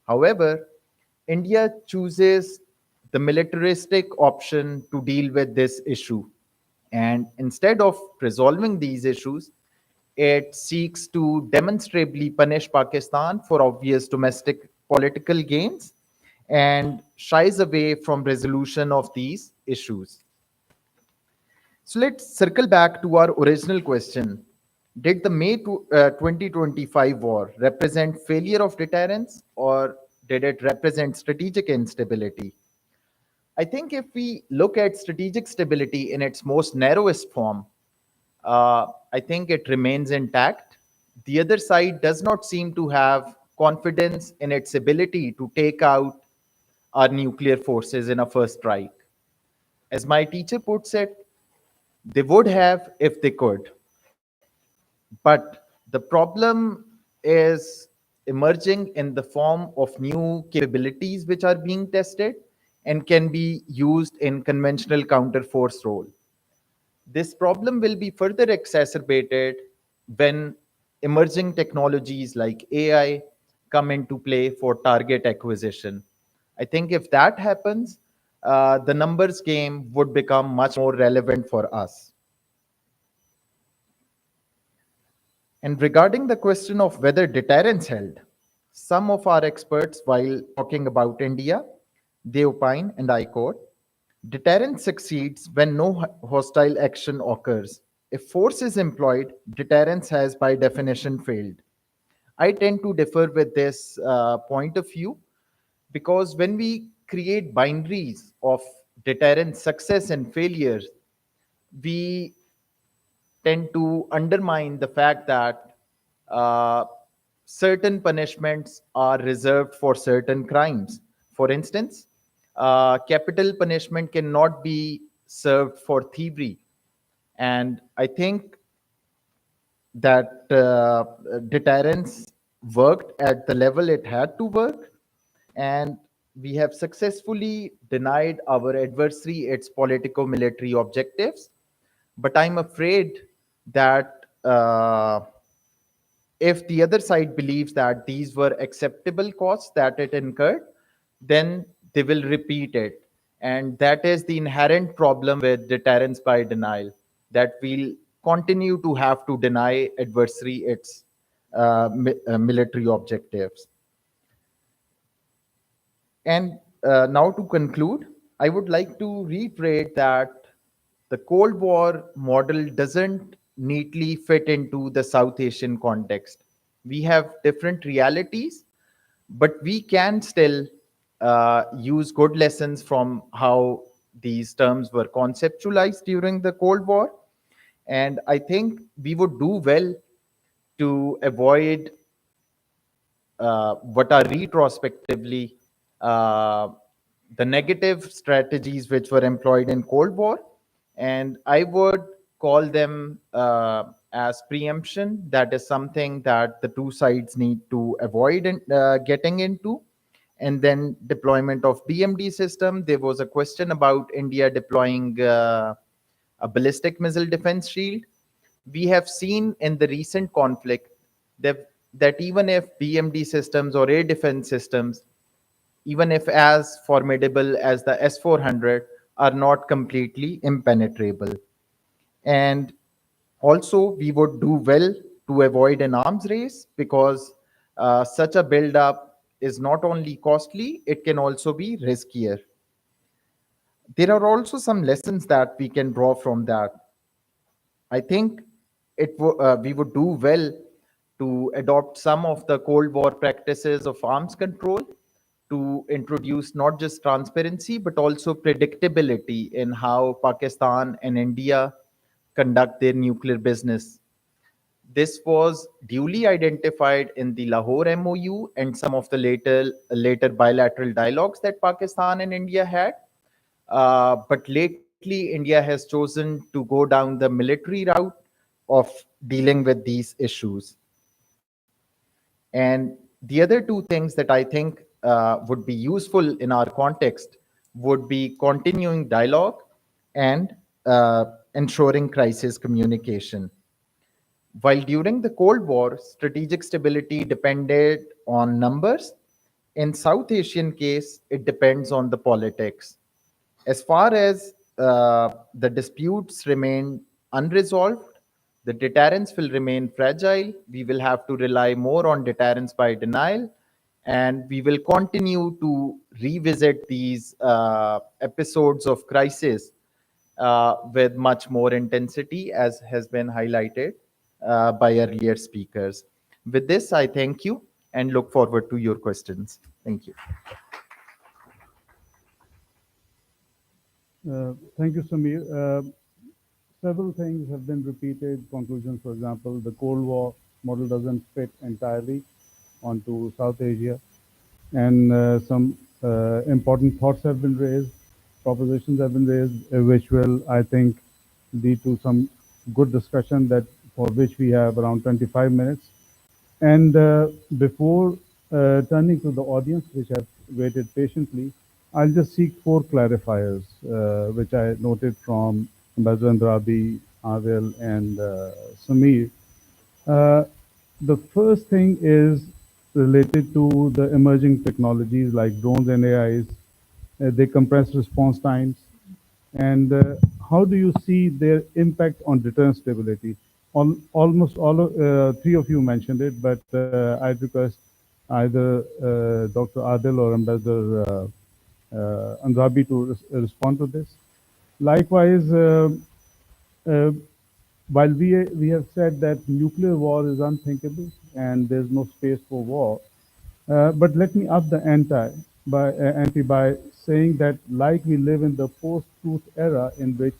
However, India chooses the militaristic option to deal with this issue. And instead of resolving these issues, it seeks to demonstrably punish Pakistan for obvious domestic political gains and shies away from resolution of these issues. So let's circle back to our original question. Did the May 2025 war represent failure of deterrence, or did it represent strategic instability? I think if we look at strategic stability in its most narrowest form, I think it remains intact. The other side does not seem to have confidence in its ability to take out our nuclear forces in a first strike. As my teacher puts it, they would have if they could. But the problem is emerging in the form of new capabilities which are being tested and can be used in conventional counterforce role. This problem will be further exacerbated when emerging technologies like AI, come into play for target acquisition. I think if that happens, the numbers game would become much more relevant for us. And regarding the question of whether deterrence held, some of our experts, while talking about India, they opine, and I quote, deterrence succeeds when no hostile action occurs. If force is employed, deterrence has by definition failed. I tend to differ with this point of view because when we create binaries of deterrence success and failures, we tend to undermine the fact that uh, certain punishments are reserved for certain crimes. For instance, capital punishment cannot be served for thievery. And I think that deterrence worked at the level it had to work, and we have successfully denied our adversary its politico military objectives. But I'm afraid that if the other side believes that these were acceptable costs that it incurred, then they will repeat it. And that is the inherent problem with deterrence by denial, that we'll continue to have to deny adversary its military objectives. And now to conclude, I would like to reiterate that the Cold War model doesn't neatly fit into the South Asian context. We have different realities, but we can still use good lessons from how these terms were conceptualized during the Cold War. And I think we would do well to avoid what are retrospectively uh, the negative strategies which were employed in Cold War, and I would call them as preemption. That is something that the two sides need to avoid getting into. And then deployment of BMD system. There was a question about India deploying a ballistic missile defense shield. We have seen in the recent conflict that even if BMD systems or air defense systems, even if as formidable as the S-400, are not completely impenetrable. And also, we would do well to avoid an arms race because such a build-up is not only costly, it can also be riskier. There are also some lessons that we can draw from that. I think we would do well to adopt some of the Cold War practices of arms control to introduce not just transparency but also predictability in how Pakistan and India conduct their nuclear business. This was duly identified in the Lahore MOU and some of the later bilateral dialogues that Pakistan and India had. But lately, India has chosen to go down the military route of dealing with these issues. And the other two things that I think would be useful in our context would be continuing dialogue and ensuring crisis communication. While during the Cold War, strategic stability depended on numbers, in South Asian case, it depends on the politics. As far as the disputes remain unresolved, the deterrence will remain fragile. We will have to rely more on deterrence by denial, and we will continue to revisit these episodes of crisis with much more intensity, as has been highlighted by earlier speakers. With this, I thank you and look forward to your questions. Thank you. Thank you, Samir. Several things have been repeated. Conclusions, for example, the Cold War model doesn't fit entirely onto South Asia, and some important thoughts have been raised, propositions have been raised, which will, I think, lead to some good discussion that for which we have around 25 minutes. And before turning to the audience, which have waited patiently, I'll just seek four clarifiers, which I noted from Ambassador Rabi, Adil, and Samir. Uh, the first thing is related to the emerging technologies like drones and AIs. They compress response times. And how do you see their impact on deterrent stability? Almost all of, three of you mentioned it, but I'd request either Dr. Adil or Ambassador Andrabi to respond to this. Likewise, uh, while we have said that nuclear war is unthinkable and there's no space for war, but let me up the ante by saying that like we live in the post-truth era in which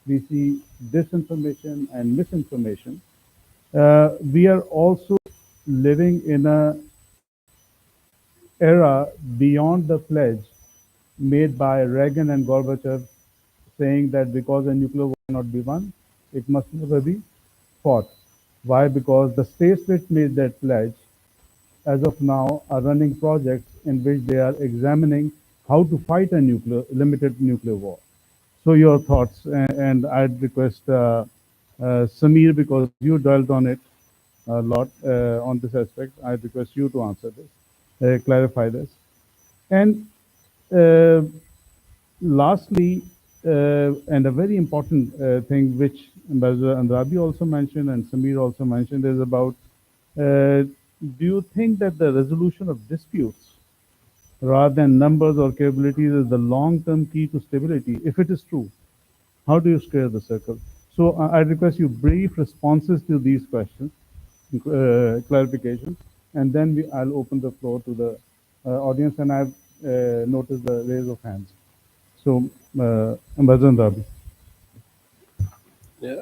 we see disinformation and misinformation, we are also living in a era beyond the pledge made by Reagan and Gorbachev saying that because a nuclear war cannot be won, it must never be fought. Why? Because the states which made that pledge, as of now, are running projects in which they are examining how to fight a limited nuclear war. So your thoughts, and I'd request Samir, because you dwelt on it a lot on this aspect. I'd request you to answer this, clarify this. And uh, lastly, and a very important thing which Ambassador Andrabi also mentioned and Samir also mentioned is about do you think that the resolution of disputes rather than numbers or capabilities is the long-term key to stability? If it is true, how do you square the circle? So I request you brief responses to these questions, clarifications, and then I'll open the floor to the audience, and I've noticed the raise of hands. So, Ambassador Andrabi. Yeah,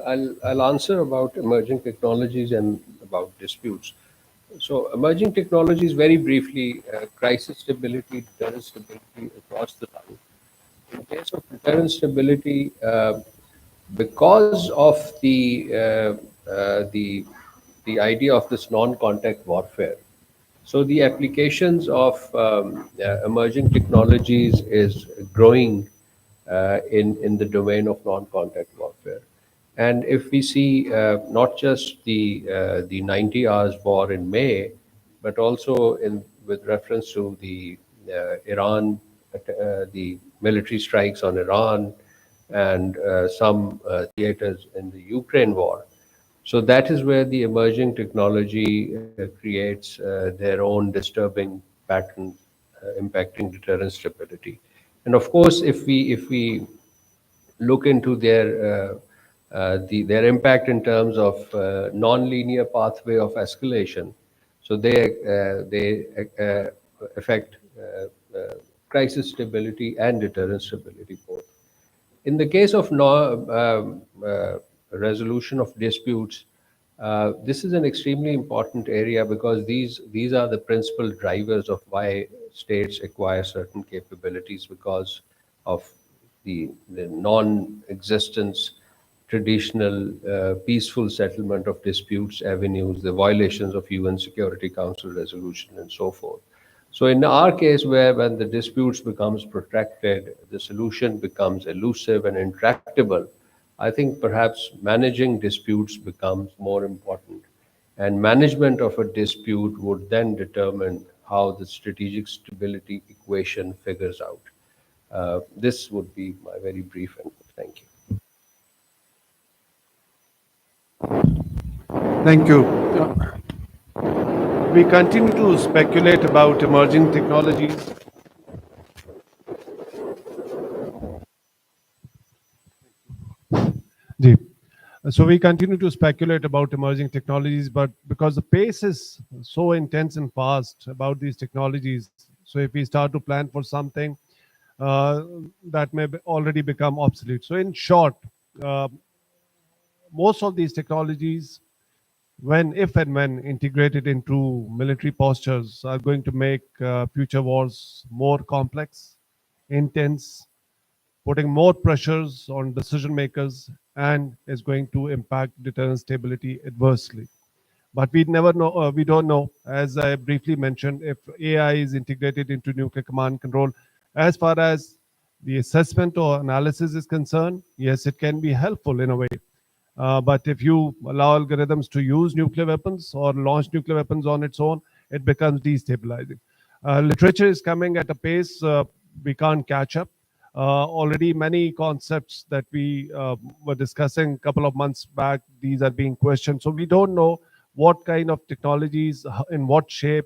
I'll answer about emerging technologies and about disputes. So, emerging technologies, very briefly, crisis stability, deterrence stability across the line. In case of deterrence stability, because of the idea of this non-contact warfare, so the applications of emerging technologies is growing in the domain of non-contact warfare. And if we see not just the 90 hours war in May, but also in with reference to the Iran, the military strikes on Iran, and some theaters in the Ukraine war. So that is where the emerging technology creates their own disturbing pattern impacting deterrence stability. And of course, if we look into their impact in terms of non-linear pathway of escalation, so they affect crisis stability and deterrence stability both. In the case of resolution of disputes, this is an extremely important area because these are the principal drivers of why states acquire certain capabilities because of the non-existence traditional peaceful settlement of disputes avenues, the violations of UN Security Council resolution, and so forth. So in our case, where when the disputes becomes protracted, the solution becomes elusive and intractable, I think perhaps managing disputes becomes more important. And management of a dispute would then determine how the strategic stability equation figures out. This would be my very brief input. Thank you. Thank you. We continue to speculate about emerging technologies. Ji. So we continue to speculate about emerging technologies, but because the pace is so intense and fast about these technologies, so if we start to plan for something, that may already become obsolete. So in short, uh, most of these technologies, if and when integrated into military postures, are going to make future wars more complex, intense, putting more pressures on decision makers, and is going to impact deterrence stability adversely. But we never know, we don't know, as I briefly mentioned, if AI is integrated into nuclear command control. As far as the assessment or analysis is concerned, yes, it can be helpful in a way. But if you allow algorithms to use nuclear weapons or launch nuclear weapons on its own, it becomes destabilizing. Literature is coming at a pace we can't catch up. Already many concepts that we were discussing a couple of months back, these are being questioned. So we don't know what kind of technologies, in what shape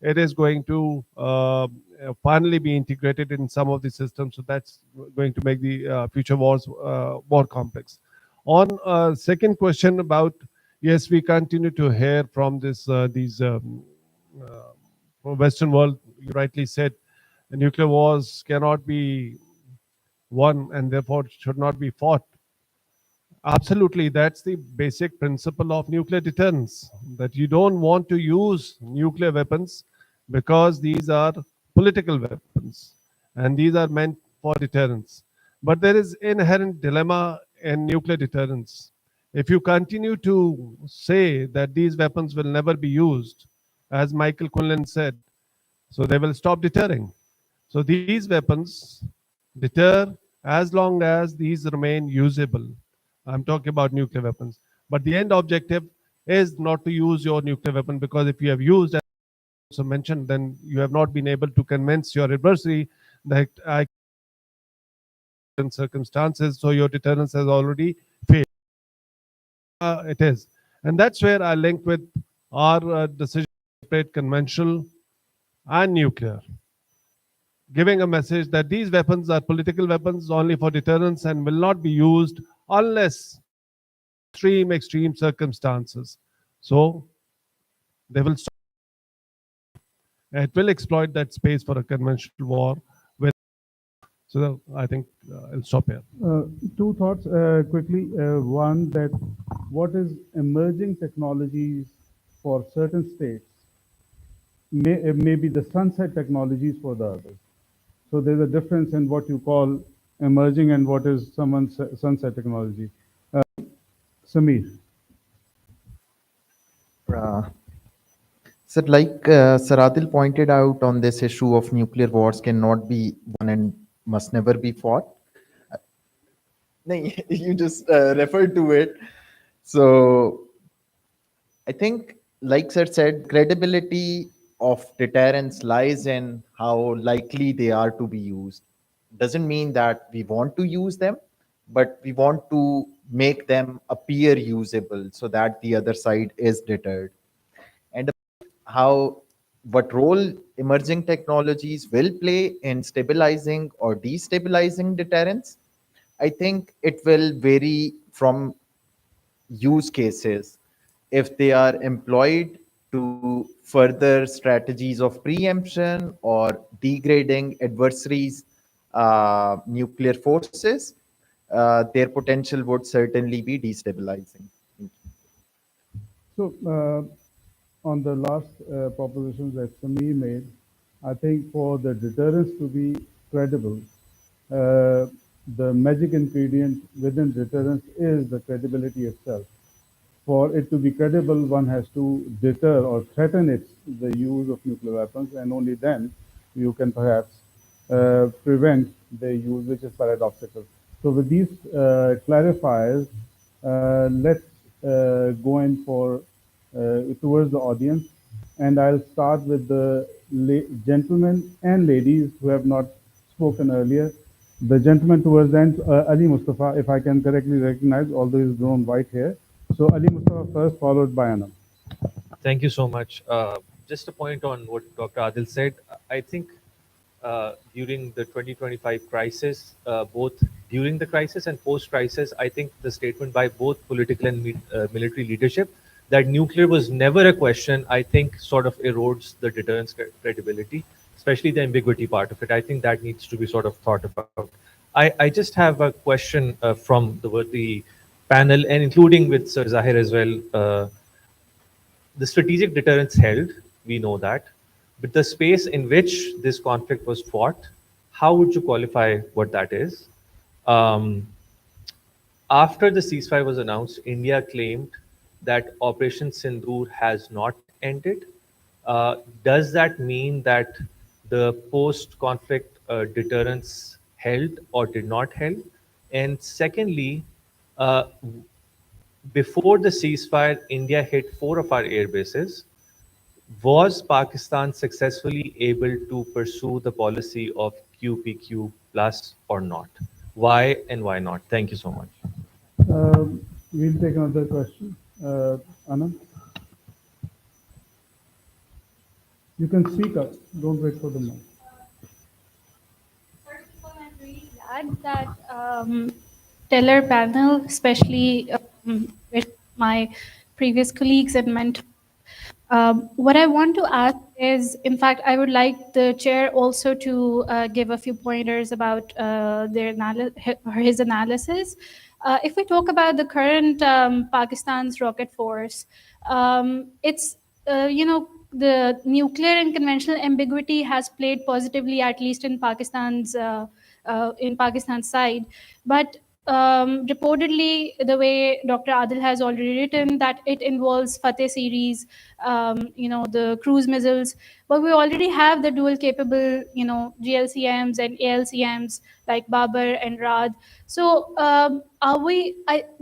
it is going to finally be integrated in some of the systems. So that's going to make the future wars more complex. On second question about, yes, we continue to hear from these from Western world. You rightly said, nuclear wars cannot be won and therefore should not be fought. Absolutely, that's the basic principle of nuclear deterrence, that you don't want to use nuclear weapons because these are political weapons and these are meant for deterrence. But there is inherent dilemma in nuclear deterrence. If you continue to say that these weapons will never be used, as Michael Quinlan said, so they will stop deterring. So these weapons deter as long as these remain usable. I'm talking about nuclear weapons. But the end objective is not to use your nuclear weapon, because if you have used, as also mentioned, then you have not been able to convince your adversary that I in circumstances, so your deterrence has already failed. It is. And that's where I link with our decision to separate conventional and nuclear, giving a message that these weapons are political weapons only for deterrence and will not be used unless extreme circumstances. So they will stop. It will exploit that space for a conventional war. With so I think I'll stop here. Two thoughts quickly. One, that what is emerging technologies for certain states may be the sunset technologies for the others. So there's a difference in what you call emerging and what is someone's sunset technology. Samir. So, like Sir Adil pointed out on this issue of nuclear wars cannot be won and must never be fought. No, you just referred to it. So, I think, like Sir said, credibility of deterrence lies in how likely they are to be used. Doesn't mean that we want to use them, but we want to make them appear usable so that the other side is deterred. And how, what role emerging technologies will play in stabilizing or destabilizing deterrence, I think it will vary from use cases. If they are employed to further strategies of preemption or degrading adversaries' nuclear forces, their potential would certainly be destabilizing. So on the last propositions that Samir made, I think for the deterrence to be credible, the magic ingredient within deterrence is the credibility itself. For it to be credible, one has to deter or threaten the use of nuclear weapons, and only then you can perhaps prevent their use, which is paradoxical. So with these clarifiers, let's go in for towards the audience, and I'll start with the gentlemen and ladies who have not spoken earlier. The gentleman towards the end, Ali Mustafa, if I can correctly recognize, although he's grown white hair. So Ali Mustafa first, followed by Anam. Thank you so much. Just a point on what Dr. Adil said. I think during the 2025 crisis, both during the crisis and post-crisis, I think the statement by both political and military leadership that nuclear was never a question, I think sort of erodes the deterrence credibility, especially the ambiguity part of it. I think that needs to be sort of thought about. I just have a question from the panel, and including with Sir Zahir as well. The strategic deterrence held, we know that, but the space in which this conflict was fought, how would you qualify what that is? After the ceasefire was announced, India claimed that Operation Sindoor has not ended. Does that mean that the post-conflict deterrence held or did not held? And secondly, uh, before the ceasefire, India hit 4 of our air bases. Was Pakistan successfully able to pursue the policy of QPQ plus or not? Why and why not? Thank you so much. We'll take another question. Anand, you can speak up. Don't wait for the mic. First of all, I'm really glad that Teller panel, especially with my previous colleagues and mentors. What I want to ask is, in fact, I would like the chair also to give a few pointers about his analysis. If we talk about the current Pakistan's rocket force, it's the nuclear and conventional ambiguity has played positively, at least in Pakistan's side, but reportedly, the way Dr. Adil has already written, that it involves Fateh series, the cruise missiles, but we already have the dual capable, GLCMs and ALCMs like Babar and Rad. So,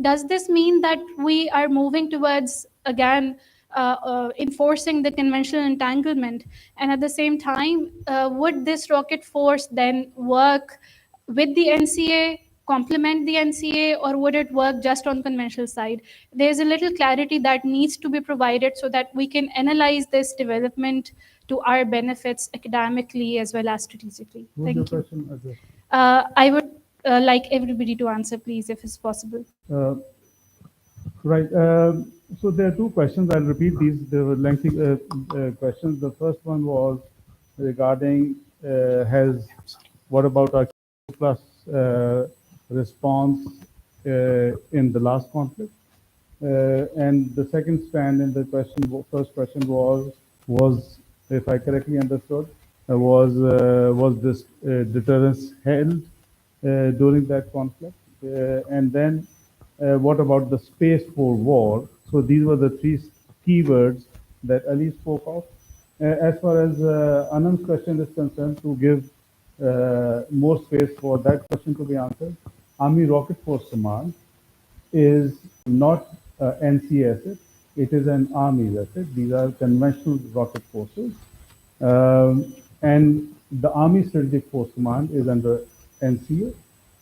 does this mean that we are moving towards again enforcing the conventional entanglement, and at the same time, would this rocket force then work with the NCA, complement the NCA, or would it work just on conventional side? There's a little clarity that needs to be provided so that we can analyze this development to our benefits academically as well as strategically. Who's your Thank you. question addressed? I would like everybody to answer, please, if it's possible. Right. So there are two questions. I'll repeat these. They were lengthy questions. The first one was regarding what about our plus response in the last conflict? And the second strand in the first question was, if I correctly understood, was this deterrence held during that conflict? And then what about the space for war? So these were the three keywords that Ali spoke of. As far as Anand's question is concerned, to give more space for that question to be answered, Army Rocket Force Command is not NCA asset. It is an Army asset. These are conventional rocket forces. And the Army Strategic Force Command is under NCA.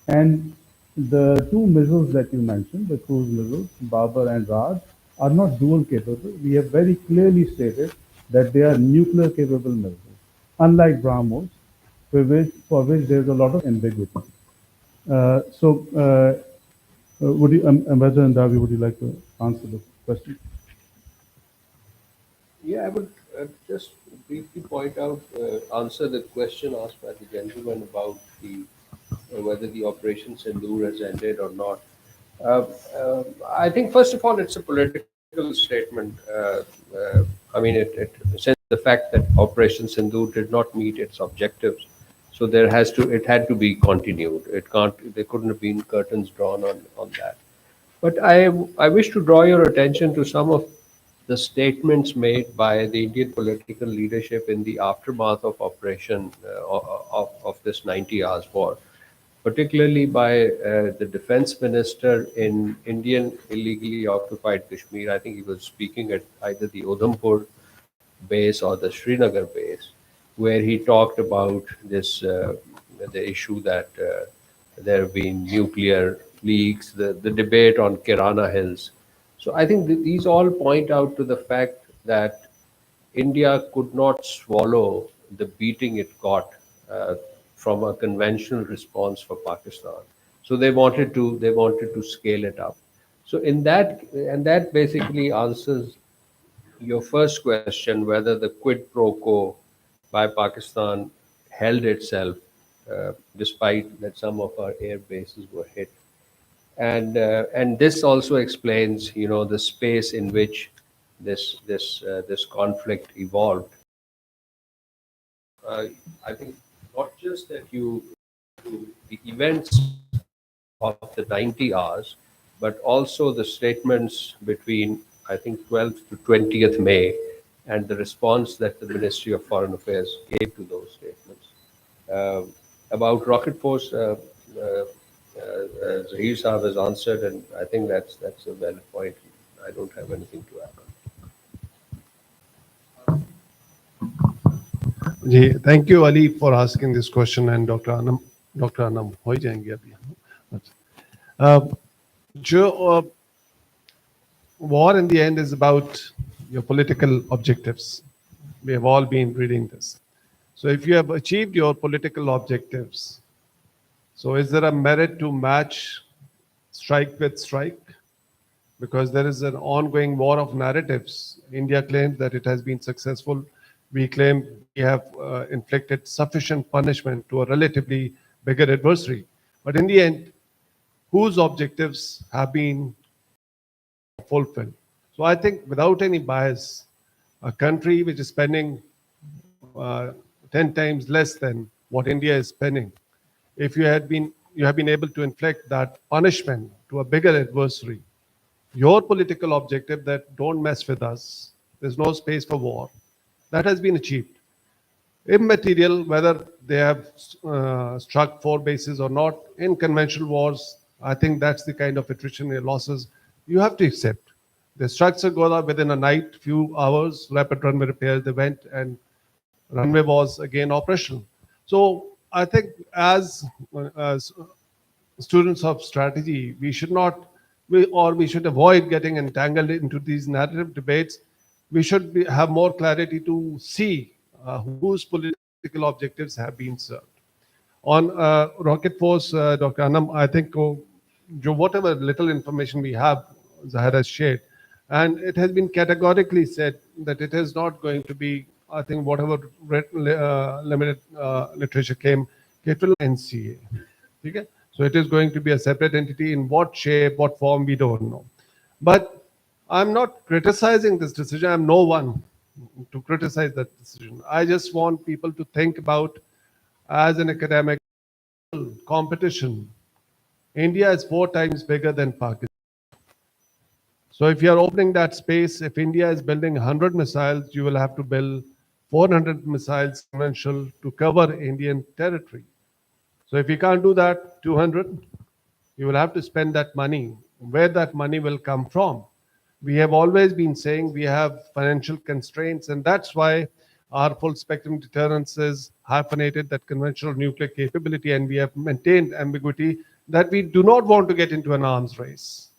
And the two missiles that you mentioned, the cruise missiles, Babar and Raj, are not dual capable. We have very clearly stated that they are nuclear capable missiles, unlike BrahMos, for which there's a lot of ambiguity. Would you, Ambassador Andavi, would you like to answer the question? Yeah, I would just briefly answer the question asked by the gentleman about whether the Operation Sindoor has ended or not. I think, first of all, it's a political statement. Since the fact that Operation Sindoor did not meet its objectives, so it had to be continued. There couldn't have been curtains drawn on that. But I wish to draw your attention to some of the statements made by the Indian political leadership in the aftermath of of this 90 hours war, particularly by the defense minister in Indian illegally occupied Kashmir. I think he was speaking at either the Udhampur base or the Srinagar base, where he talked about the issue that there have been nuclear leaks, the debate on Kirana Hills. So I think these all point out to the fact that India could not swallow the beating it got from a conventional response for Pakistan. So they wanted to scale it up. So that basically answers your first question, whether the quid pro quo by Pakistan held itself despite that some of our air bases were hit. And this also explains, the space in which this conflict evolved. I think not just that the events of the 90 hours, but also the statements between, I think, 12th to 20th May, and the response that the Ministry of Foreign Affairs gave to those statements. About Rocket Force, Zahir Saab has answered, and I think that's a valid point. I don't have anything to add on. Ji, thank you Ali for asking this question and Dr. Anam हो ही जाएंगे अभी. जो war in the end is about your political objectives. We have all been reading this. So if you have achieved your political objectives, so is there a merit to match strike with strike? Because there is an ongoing war of narratives. India claims that it has been successful. We claim we have inflicted sufficient punishment to a relatively bigger adversary. But in the end, whose objectives have been fulfilled? So I think without any bias, a country which is spending 10 times less than what India is spending, if you have been able to inflict that punishment to a bigger adversary, your political objective that don't mess with us, there's no space for war, that has been achieved. Immaterial whether they have struck 4 bases or not in conventional wars, I think that's the kind of attrition and losses you have to accept. The structure goes up within a night, few hours, rapid runway repairs, they went and runway was again operational. So I think as students of strategy, we should not, we should avoid getting entangled into these narrative debates. We should have more clarity to see whose political objectives have been served. On Rocket Force, Dr. Anam, I think whatever little information we have, Zahir has shared, and it has been categorically said that it is not going to be, I think, whatever limited literature came, it will NCA. Okay? So it is going to be a separate entity. In what shape, what form, we don't know. But I'm not criticizing this decision. I'm no one to criticize that decision. I just want people to think about, as an academic competition, India is 4 times bigger than Pakistan. So if you are opening that space, if India is building 100 missiles, you will have to build 400 missiles conventional to cover Indian territory. So if you can't do that, 200, you will have to spend that money. Where that money will come from? We have always been saying we have financial constraints, and that's why our full spectrum deterrence is hyphenated, that conventional nuclear capability, and we have maintained ambiguity that we do not want to get into an arms race.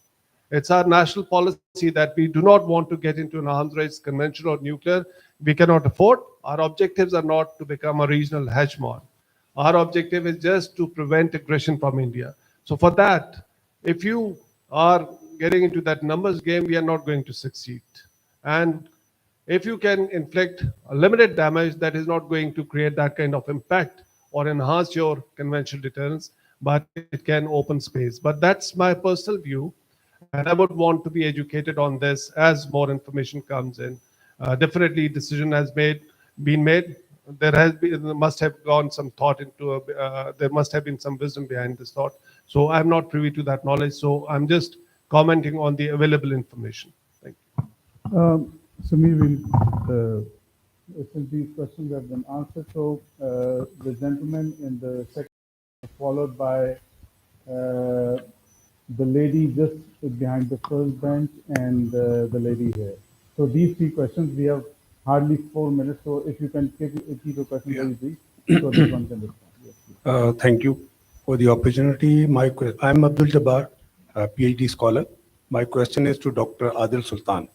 It's our national policy that we do not want to get into an arms race, conventional or nuclear. We cannot afford. Our objectives are not to become a regional hegemon. Our objective is just to prevent aggression from India. So for that, if you are getting into that numbers game, we are not going to succeed. And if you can inflict a limited damage, that is not going to create that kind of impact or enhance your conventional deterrence, but it can open space. But that's my personal view, and I would want to be educated on this as more information comes in. Definitely, decision has been made. There must have gone some thought into. There must have been some wisdom behind this thought. So I'm not privy to that knowledge. So I'm just commenting on the available information. Thank you. Samir, since these questions have been answered, so the gentleman in the second, followed by the lady just behind the first bench and the lady here. So these 3 questions, we have hardly 4 minutes. So if you can keep your questions very brief, so that one can respond. Yes, please. Thank you for the opportunity. I'm Abdul Jabbar, a PhD scholar. My question is to Dr. Adil Sultan.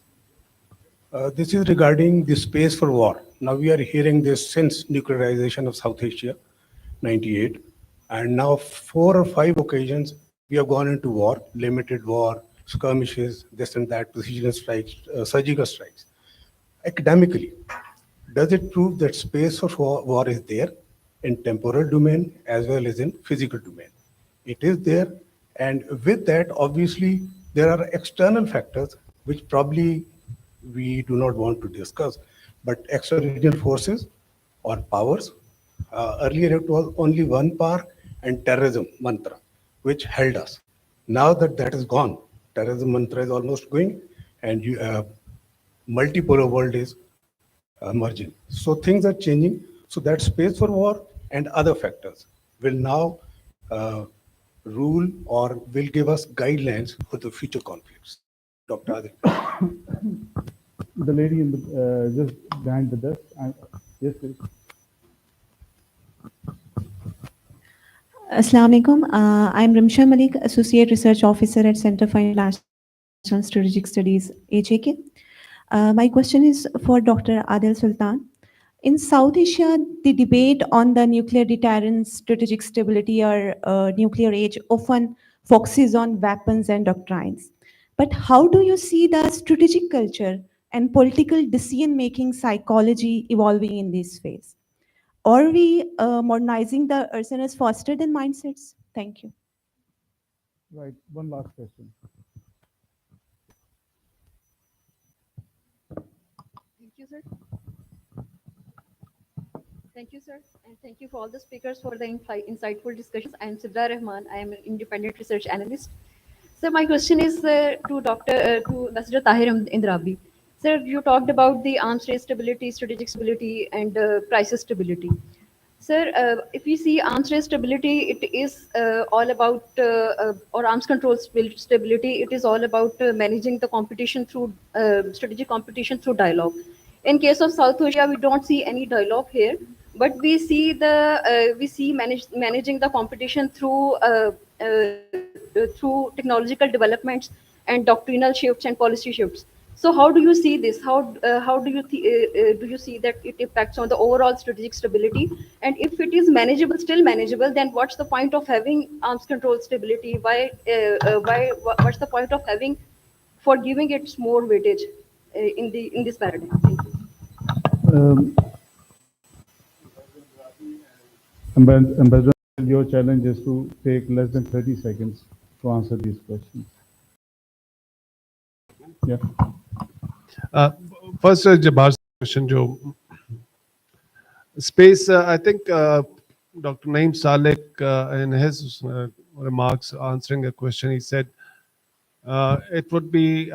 This is regarding the space for war. Now we are hearing this since nuclearization of South Asia, 98. And now 4 or 5 occasions we have gone into war, limited war, skirmishes, this and that, precision strikes, surgical strikes. Academically, does it prove that space for war is there in temporal domain as well as in physical domain? It is there, and with that, obviously, there are external factors which probably we do not want to discuss, but extra-regional forces or powers. Earlier, it was only one power and terrorism mantra, which held us. Now that that is gone, terrorism mantra is almost going, and multipolar world is emerging. So things are changing. So that space for war and other factors will now rule or will give us guidelines for the future conflicts. Dr. Adil. The lady in the just behind the desk. Yes, please. Assalamu alaikum. I'm Rimsha Malik, Associate Research Officer at Center for International Strategic Studies, HAK. My question is for Dr. Adil Sultan. In South Asia, the debate on the nuclear deterrence, strategic stability, or nuclear age often focuses on weapons and doctrines. But how do you see the strategic culture and political decision making psychology evolving in this phase? Are we modernizing the arsenals faster than mindsets? Thank you. Right. One last question. Thank you, sir. Thank you, sir. And thank you for all the speakers for the insightful discussions. I am Sibra Rahman. I am an independent research analyst. So my question is to Ambassador Tahir Indrabi. Sir, you talked about the arms race stability, strategic stability, and crisis stability. Sir, if we see arms race stability, it is all about, or arms control stability, it is all about managing the competition through strategic competition through dialogue. In case of South Asia, we don't see any dialogue here, but we see managing the competition through technological developments and doctrinal shifts and policy shifts. So how do you see this? How do you see that it impacts on the overall strategic stability? And if it is manageable, still manageable, then what's the point of having arms control stability? What's the point of having for giving it more weightage in this paradigm? Thank you. Um, Ambassador, your challenge is to take less than 30 seconds to answer these questions. Yeah. First, Jabbar's question, Joe. Space, I think Dr. Naeem Salek, in his remarks answering a question, he said it would be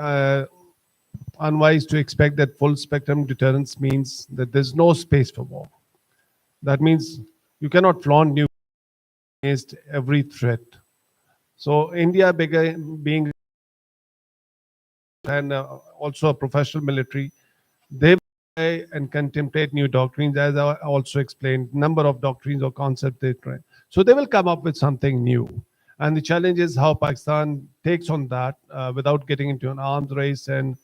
unwise to expect that full spectrum deterrence means that there's no space for war. That means you cannot flaunt nuclear against every threat. So India being and also a professional military, they try and contemplate new doctrines, as I also explained, number of doctrines or concepts they try. So they will come up with something new. And the challenge is how Pakistan takes on that without getting into an arms race and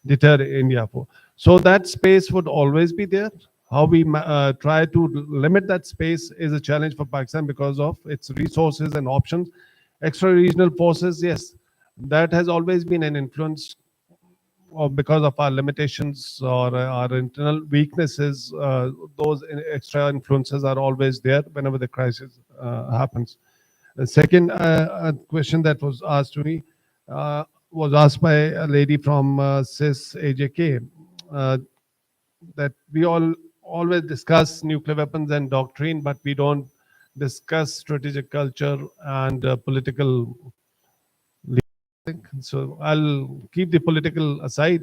deter India for. So that space would always be there. How we try to limit that space is a challenge for Pakistan because of its resources and options. Extra-regional forces, yes, that has always been an influence or because of our limitations or our internal weaknesses, those extra influences are always there whenever the crisis happens. The second question that was asked to me was asked by a lady from CIS AJK that we always discuss nuclear weapons and doctrine, but we don't discuss strategic culture and political. So I'll keep the political aside.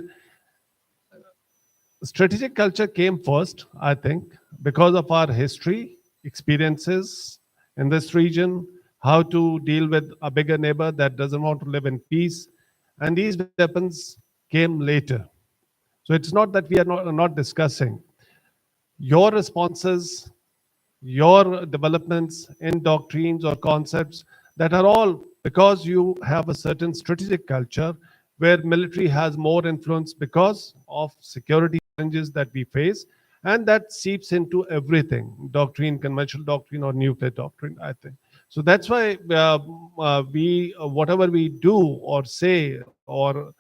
Strategic culture came first, I think, because of our history, experiences in this region, how to deal with a bigger neighbor that doesn't want to live in peace. And these weapons came later. So it's not that we are not discussing. Your responses, your developments in doctrines or concepts that are all because you have a certain strategic culture where military has more influence because of security challenges that we face, and that seeps into everything, doctrine, conventional doctrine or nuclear doctrine, I think. So that's why whatever we do or say or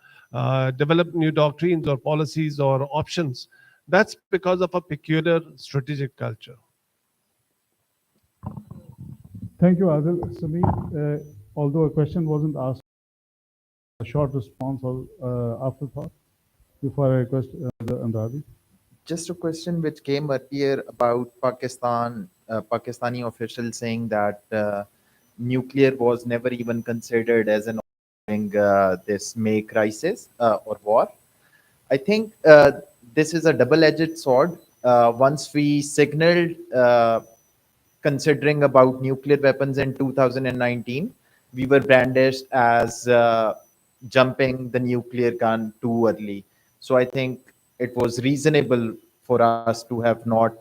develop new doctrines or policies or options, that's because of a peculiar strategic culture. Thank you, Adil. Sami, although a question wasn't asked, a short response or afterthought before I request Andrabi. Just a question which came earlier about Pakistani officials saying that nuclear was never even considered as an during this May crisis or war. I think this is a double-edged sword. Once we signaled considering about nuclear weapons in 2019, we were brandished as jumping the nuclear gun too early. So I think it was reasonable for us to have not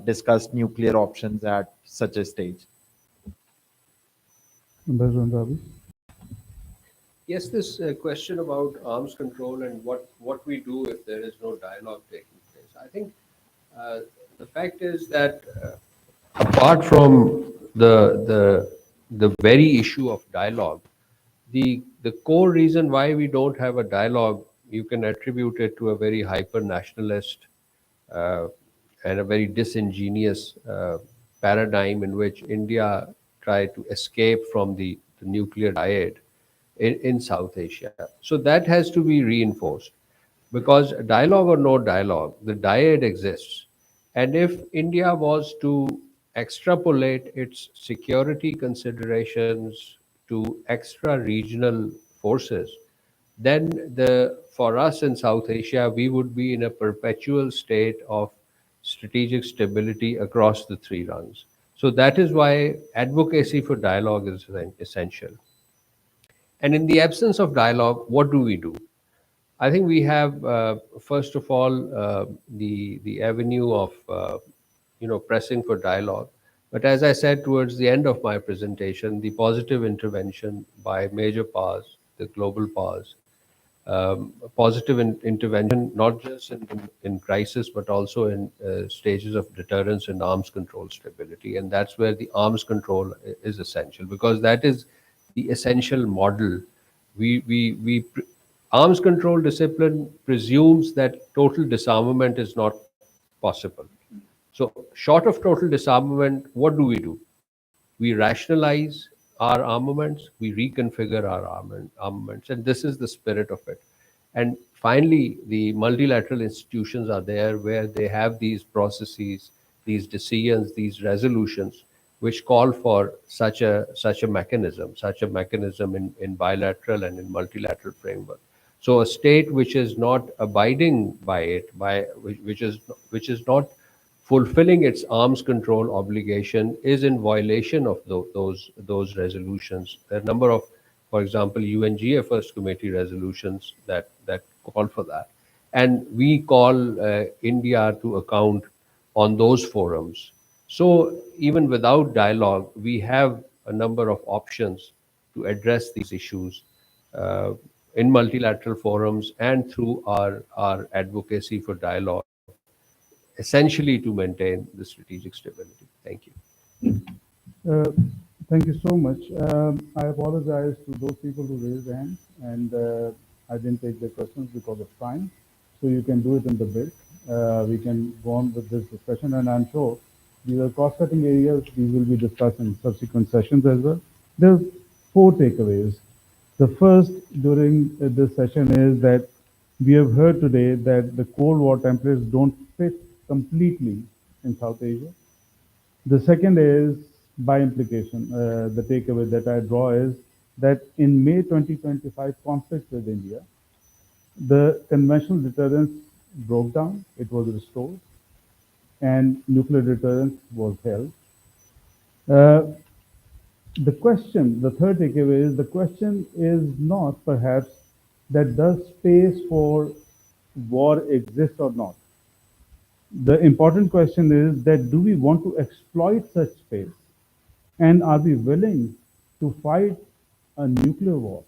discuss nuclear options at such a stage? Ambassador Andrabi? Yes, this question about arms control and what we do if there is no dialogue taking place. I think the fact is that apart from the very issue of dialogue, the core reason why we don't have a dialogue, you can attribute it to a very hyper nationalist uh, and a very disingenuous paradigm in which India tried to escape from the nuclear dyad in South Asia. So that has to be reinforced because dialogue or no dialogue, the dyad exists. And if India was to extrapolate its security considerations to extra regional forces, then for us in South Asia, we would be in a perpetual state of strategic stability across the three rungs. So that is why advocacy for dialogue is essential. And in the absence of dialogue, what do we do? I think we have, first of all, the avenue of pressing for dialogue. But as I said towards the end of my presentation, the positive intervention by major powers, the global powers, positive intervention not just in crisis but also in stages of deterrence and arms control stability, and that's where the arms control is essential because that is the essential model. Arms control discipline presumes that total disarmament is not possible. So short of total disarmament, what do? We rationalize our armaments, we reconfigure our armaments, and this is the spirit of it. And finally, the multilateral institutions are there where they have these processes, these decisions, these resolutions, which call for such a mechanism in bilateral and in multilateral framework. So a state which is not abiding by it, which is not fulfilling its arms control obligation is in violation of those resolutions. There are a number of, for example, UNGA First Committee resolutions that call for that, and we call India to account on those forums. So even without dialogue, we have a number of options to address these issues uh, in multilateral forums and through our advocacy for dialogue, essentially to maintain the strategic stability. Thank you. Uh, Thank you so much. I apologize to those people who raised hands, and I didn't take their questions because of time. So you can do it in the break. We can go on with this discussion, and I'm sure these are cost-cutting areas. These will be discussed in subsequent sessions as well. There are four takeaways. The first during this session is that we have heard today that the Cold War templates don't fit completely in South Asia. The second is, by implication, the takeaway that I draw is that in May 2025 conflict with India, the conventional deterrence broke down, it was restored, and nuclear deterrence was held. Uh, the third takeaway is the question is not perhaps that does space for war exist or not. The important question is that do we want to exploit such space? And are we willing to fight a nuclear war?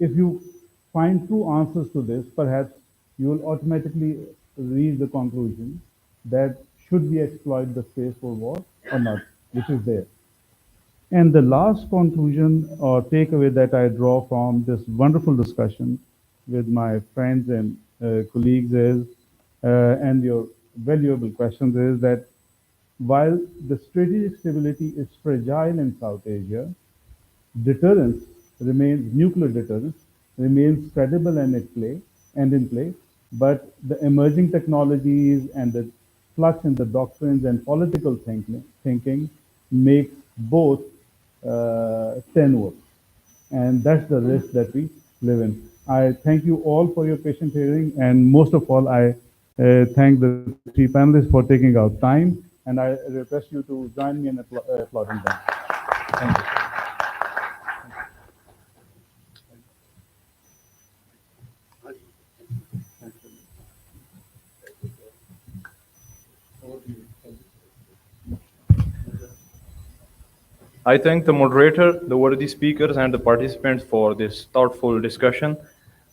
If you find true answers to this, perhaps you will automatically reach the conclusion that should we exploit the space for war or not, which is there. And the last conclusion or takeaway that I draw from this wonderful discussion with my friends and colleagues is, and your valuable questions is that while the strategic stability is fragile in South Asia, nuclear deterrence remains credible and in play, but the emerging technologies and the flux in the doctrines and political thinking makes both tenuous. And that's the risk that we live in. I thank you all for your patient hearing, and most of all, I thank the three panelists for taking out time, and I request you to join me in applauding them. Thank you. I thank the moderator, the worthy speakers, and the participants for this thoughtful discussion.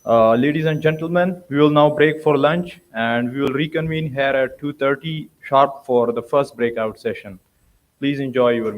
Ladies and gentlemen, we will now break for lunch, and we will reconvene here at 2:30 sharp for the first breakout session. Please enjoy your meal.